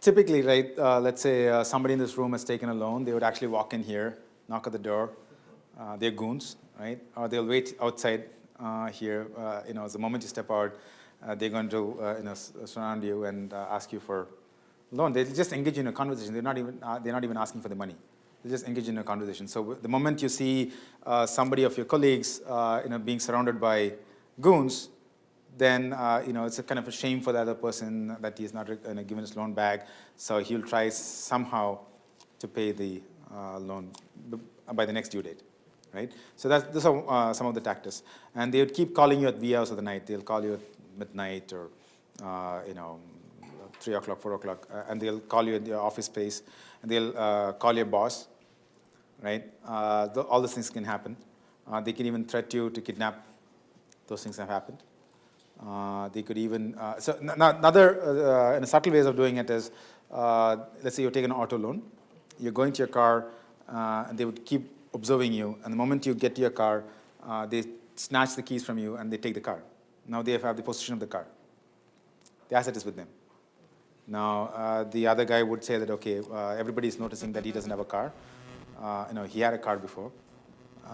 Typically, right, let's say somebody in this room has taken a loan, they would actually walk in here, knock at the door, they're goons, right? Or they'll wait outside here, the moment you step out, they're going to surround you and ask you for loan. They just engage in a conversation. They're not even asking for the money. They just engage in a conversation. So the moment you see somebody of your colleagues being surrounded by goons, then it's a kind of a shame for the other person that he's not given his loan back. So he'll try somehow to pay the loan by the next due date, right? So those are some of the tactics. And they would keep calling you at wee hours of the night. They'll call you at midnight or 3 o'clock, 4 o'clock, and they'll call you at your office space, and they'll call your boss, right? All those things can happen. They can even threaten you to kidnap. Those things have happened. They could even, another in a subtle ways of doing it is, let's say you take an auto loan, you're going to your car, and they would keep observing you, and the moment you get to your car, they snatch the keys from you and they take the car. Now they have the possession of the car. The asset is with them. Now the other guy would say that, okay, everybody's noticing that he doesn't have a car. He had a car before.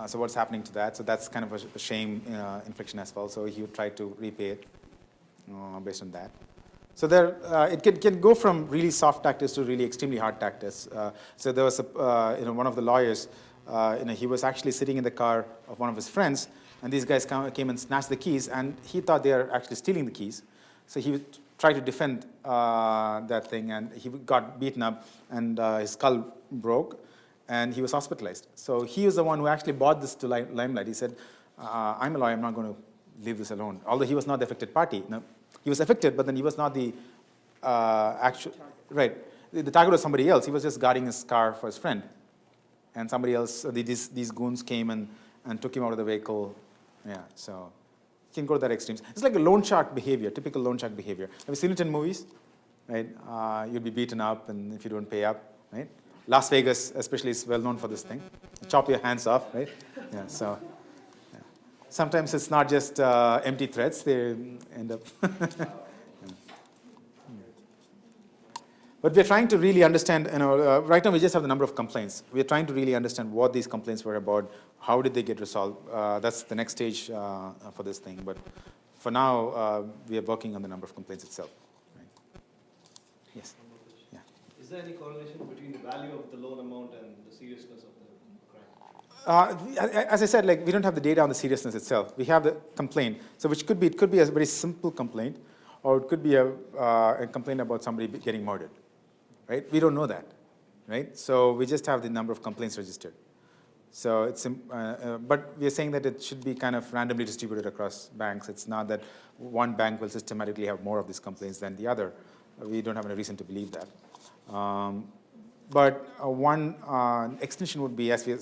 So what's happening to that? So that's kind of a shame infliction as well. So he would try to repay it based on that. So there, it can go from really soft tactics to really extremely hard tactics. So there was one of the lawyers. He was actually sitting in the car of one of his friends, and these guys came and snatched the keys, and he thought they were actually stealing the keys. So he would try to defend that thing, and he got beaten up, and his skull broke, and he was hospitalized. So he was the one who actually brought this to limelight. He said, I'm a lawyer, I'm not going to leave this alone. Although he was not the affected party. No, he was affected, but then he was not the actual, right. The target was somebody else. He was just guarding his car for his friend. And somebody else, these goons came and took him out of the vehicle. Yeah, so you can go to that extremes. It's like a loan shark behavior, typical loan shark behavior. Have you seen it in movies? Right? You'll be beaten up, and if you don't pay up, right? Las Vegas, especially, is well known for this thing. Chop your hands off, right? Yeah. So yeah. Sometimes it's not just empty threats; they end up. But we're trying to really understand. Right now we just have the number of complaints. We're trying to really understand what these complaints were about. How did they get resolved? That's the next stage for this thing. But for now, we are working on the number of complaints itself. Right? Yes. Yeah. Is there any correlation between the value of the loan amount and the seriousness of the crime? As I said, we don't have the data on the seriousness itself. We have the complaint, so it could be a very simple complaint, or it could be a complaint about somebody getting murdered. Right? We don't know that, right? So we just have the number of complaints registered. So it's, but we are saying that it should be kind of randomly distributed across banks. It's not that one bank will systematically have more of these complaints than the other. We don't have any reason to believe that. But one extension would be, as we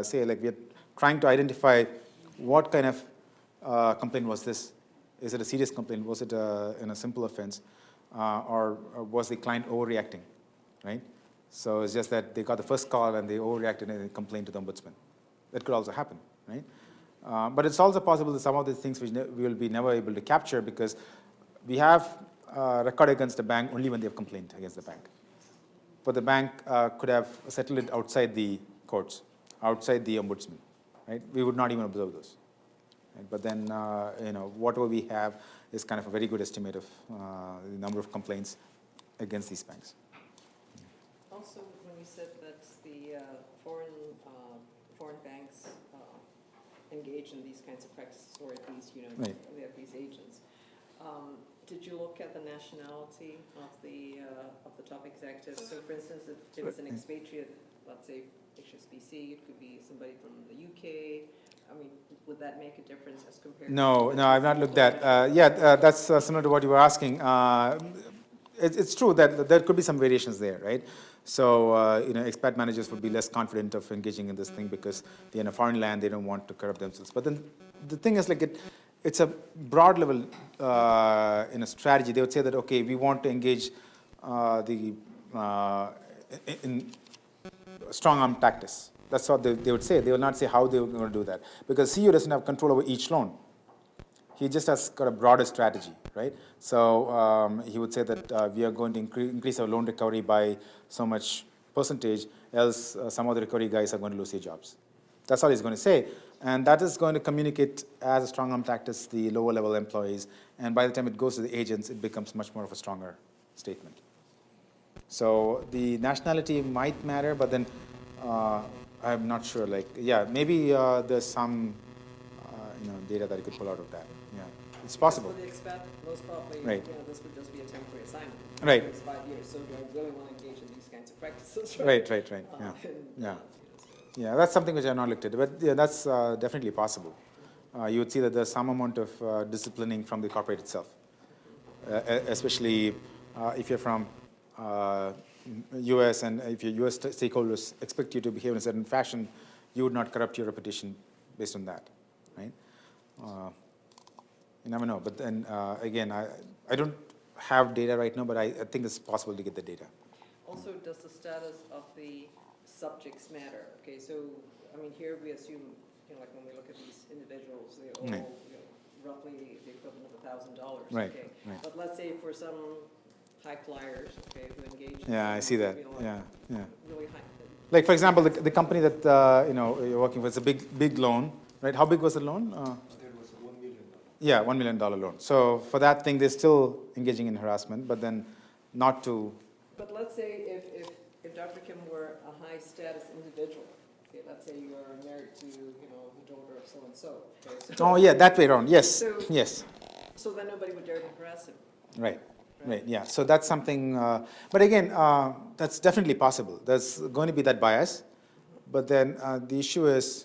say, we are trying to identify what kind of complaint was this. Is it a serious complaint? Was it in a simple offense? Or was the client overreacting? Right? So it's just that they got the first call and they overreacted and they complained to the ombudsman. That could also happen, right? But it's also possible that some of the things we will be never able to capture because we have record against the bank only when they have complained against the bank. But the bank could have settled it outside the courts, outside the ombudsman, right? We would not even observe those. Right? But then, whatever we have is kind of a very good estimate of the number of complaints against these banks. Also, when you said that the foreign banks engage in these kinds of practices, or at least, right. They have these agents. Did you look at the nationality of the top executives? So, for instance, if it was an expatriate, let's say HSBC, it could be somebody from the UK. I mean, would that make a difference as compared? No, I've not looked at. That's similar to what you were asking. It's true that there could be some variations there, right? So, expat managers would be less confident of engaging in this thing because they're in a foreign land, they don't want to corrupt themselves. But then the thing is, it's a broad level in a strategy. They would say that, okay, we want to engage in strong arm tactics. That's what they would say. They will not say how they were going to do that because CEO doesn't have control over each loan. He just has got a broader strategy, right? So he would say that we are going to increase our loan recovery by so much percentage, else some of the recovery guys are going to lose their jobs. That's all he's going to say. And that is going to communicate as a strong arm tactic to the lower level employees. And by the time it goes to the agents, it becomes much more of a stronger statement. So the nationality might matter, but then I'm not sure. Like, yeah, maybe there's some data that you could pull out of that. Yeah, it's possible. For the expat, most probably, right. This would just be a temporary assignment. Right. It's 5 years, so do I really want to engage in these kinds of practices? Right. Yeah, that's something which I've not looked at, but yeah, that's definitely possible. You would see that there's some amount of disciplining from the corporate itself, especially if you're from US and if your US stakeholders expect you to behave in a certain fashion, you would not corrupt your reputation based on that, right? You never know. But then again, I don't have data right now, but I think it's possible to get the data. Also, does the status of the subjects matter? Okay, so I mean, here we assume, like when we look at these individuals, they all roughly the equivalent of $1,000. Right. Okay. Right. But let's say for some high flyers, okay, who engage. Yeah, I see that. Like really high. Like for example, the company that you're working with, it's a big loan, right? How big was the loan? It was $1 million. Yeah, $1 million loan. So for that thing, they're still engaging in harassment, but then not to. But let's say if Dr. Kim were a high status individual, okay, let's say you are married to the daughter of so and so. Okay, so Oh yeah, that way around. Yes, yes. So then nobody would dare to harass him. Right. Right, yeah. So that's something, but again, that's definitely possible. There's going to be that bias, but then the issue is,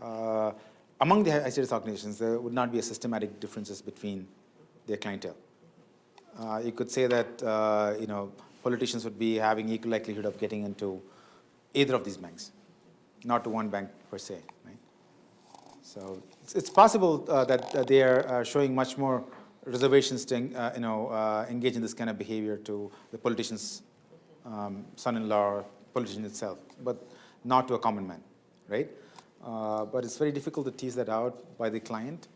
among the high status organizations, there would not be a systematic differences between their clientele. You could say that, politicians would be having equal likelihood of getting into either of these banks, not to one bank per se, right? So it's possible that they are showing much more reservations to engage in this kind of behavior to the politician's son-in-law or politician itself, but not to a common man, right? But it's very difficult to tease that out by the client.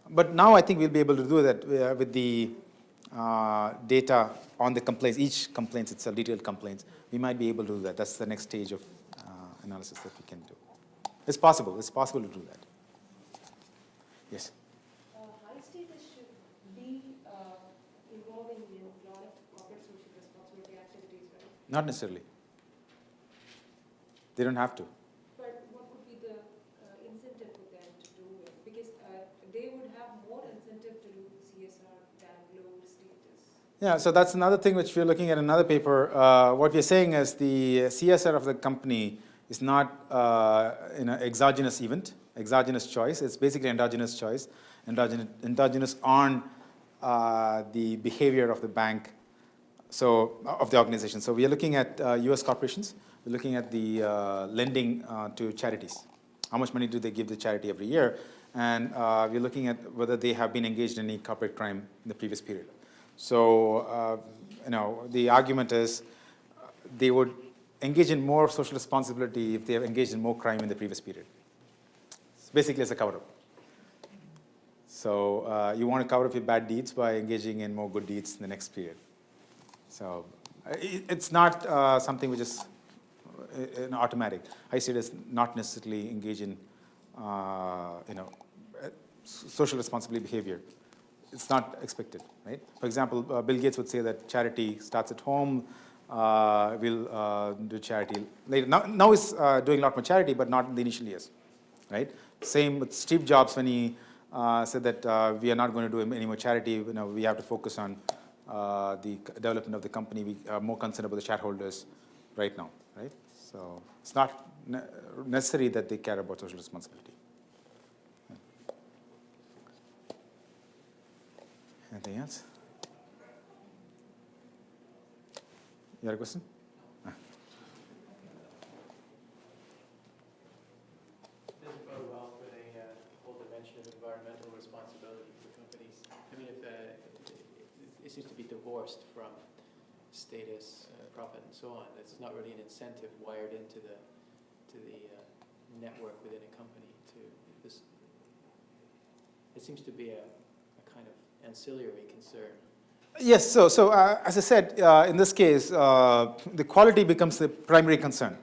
But now I think we'll be able to do that with the data on the complaints. Each complaint itself, detailed complaints, we might be able to do that. That's the next stage of analysis that we can do. It's possible. It's possible to do that. Yes. High status should be involving a lot of corporate social responsibility activities, right? Not necessarily. They don't have to. But what would be the incentive for them to do it? Because they would have more incentive to do CSR than low status. Yeah, so that's another thing which we're looking at in another paper. What we're saying is the CSR of the company is not an exogenous event, exogenous choice. It's basically endogenous choice, endogenous on the behavior of the bank, so of the organization. So we are looking at U.S. corporations. We're looking at the lending to charities. How much money do they give the charity every year? And we're looking at whether they have been engaged in any corporate crime in the previous period. So, the argument is they would engage in more social responsibility if they have engaged in more crime in the previous period. It's basically, it's a cover-up. So you want to cover up your bad deeds by engaging in more good deeds in the next period. So it's not something which is automatic. I see it as not necessarily engage in, social responsibility behavior. It's not expected, right? For example, Bill Gates would say that charity starts at home. We'll do charity later. Now he's doing a lot more charity, but not in the initial years, right? Same with Steve Jobs when he said that we are not going to do any more charity. We have to focus on the development of the company. We are more concerned about the shareholders right now, right? So it's not necessary that they care about social responsibility. Anything else? You had a question? It doesn't bode well for the whole dimension of environmental responsibility for companies. I mean, if it seems to be divorced from status, profit, and so on. It's not really an incentive wired into the network within a company to this. It seems to be a kind of ancillary concern. Yes, so as I said, in this case, the quality becomes the primary concern.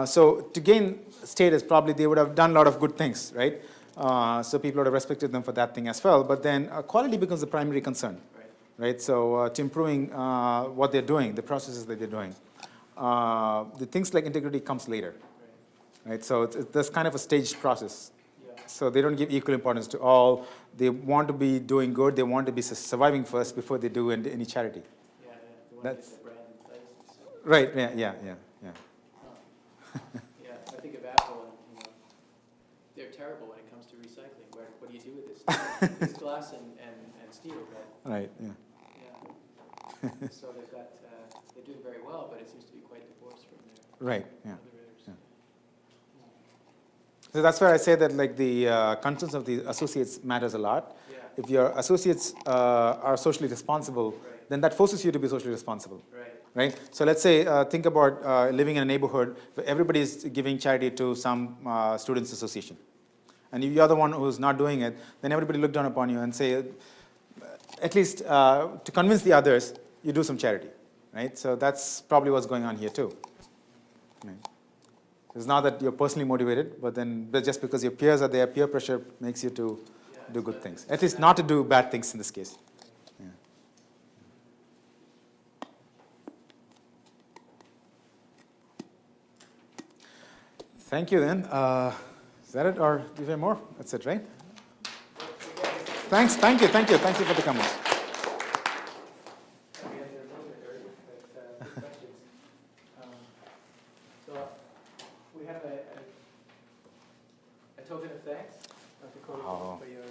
So to gain status, probably they would have done a lot of good things, right? So people would have respected them for that thing as well. But then quality becomes the primary concern, right? So to improving what they're doing, the processes that they're doing. The things like integrity comes later, right? So there's kind of a staged process. So they don't give equal importance to all. They want to be doing good. They want to be surviving first before they do any charity. Yeah, yeah. They want That's to get the brand in place. So. right. Yeah. Yeah, I think of Apple, and they're terrible when it comes to recycling. What do you do with this stuff? It's glass and steel, but right. Yeah. So they've got they're doing very well, but it seems to be quite divorced from their right. Yeah. other areas. So that's where I say that like the concerns of the associates matters a lot. Yeah. If your associates are socially responsible, then that forces you to be socially responsible. Right? So let's say, think about living in a neighborhood where everybody is giving charity to some students' association. And if you're the one who's not doing it, then everybody look down upon you and say, at least to convince the others, you do some charity. Right? So that's probably what's going on here too. Right? It's not that you're personally motivated, but then just because your peers are there, peer pressure makes you to do good things. At least not to do bad things in this case. Yeah. Thank you then. Is that it, or do you have more? That's it, right? Thanks. Thank you for the comments. So we have a token of thanks, Dr. Kozhikode, for your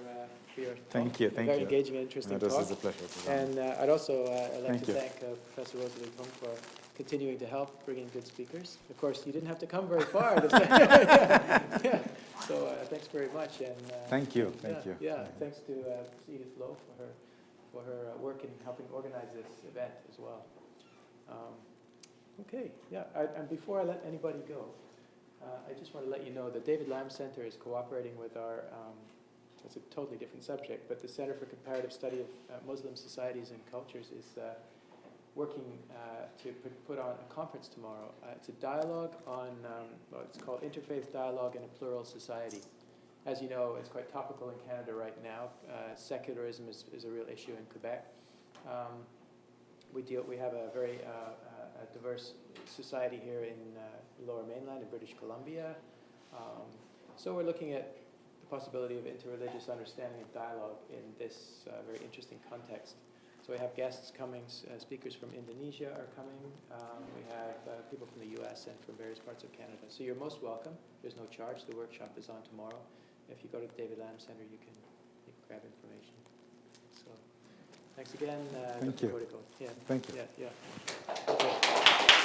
Thank you. very engaging and interesting talk. This is a pleasure. And I'd also like to you. thank Professor Rosalie Tung for continuing to help bring in good speakers. Of course, you didn't have to come very far. Yeah. So thanks very much. And Thank you. Yeah, thanks to Edith Lowe for her work in helping organize this event as well. Okay, yeah, and before I let anybody go, I just want to let you know the David Lamb Center is cooperating with our, it's a totally different subject, but the Center for Comparative Study of Muslim Societies and Cultures is working to put on a conference tomorrow. It's a dialogue on, it's called Interfaith Dialogue in a Plural Society. As you know, it's quite topical in Canada right now. Secularism is a real issue in Quebec. We have a very diverse society here in Lower Mainland in British Columbia. So we're looking at the possibility of interreligious understanding and dialogue in this very interesting context. So we have guests coming, speakers from Indonesia are coming. We have people from the US and from various parts of Canada. So you're most welcome. There's no charge. The workshop is on tomorrow. If you go to the David Lamb Center, you can grab information. So thanks again. Thank you. Yeah. Thank you. Yeah.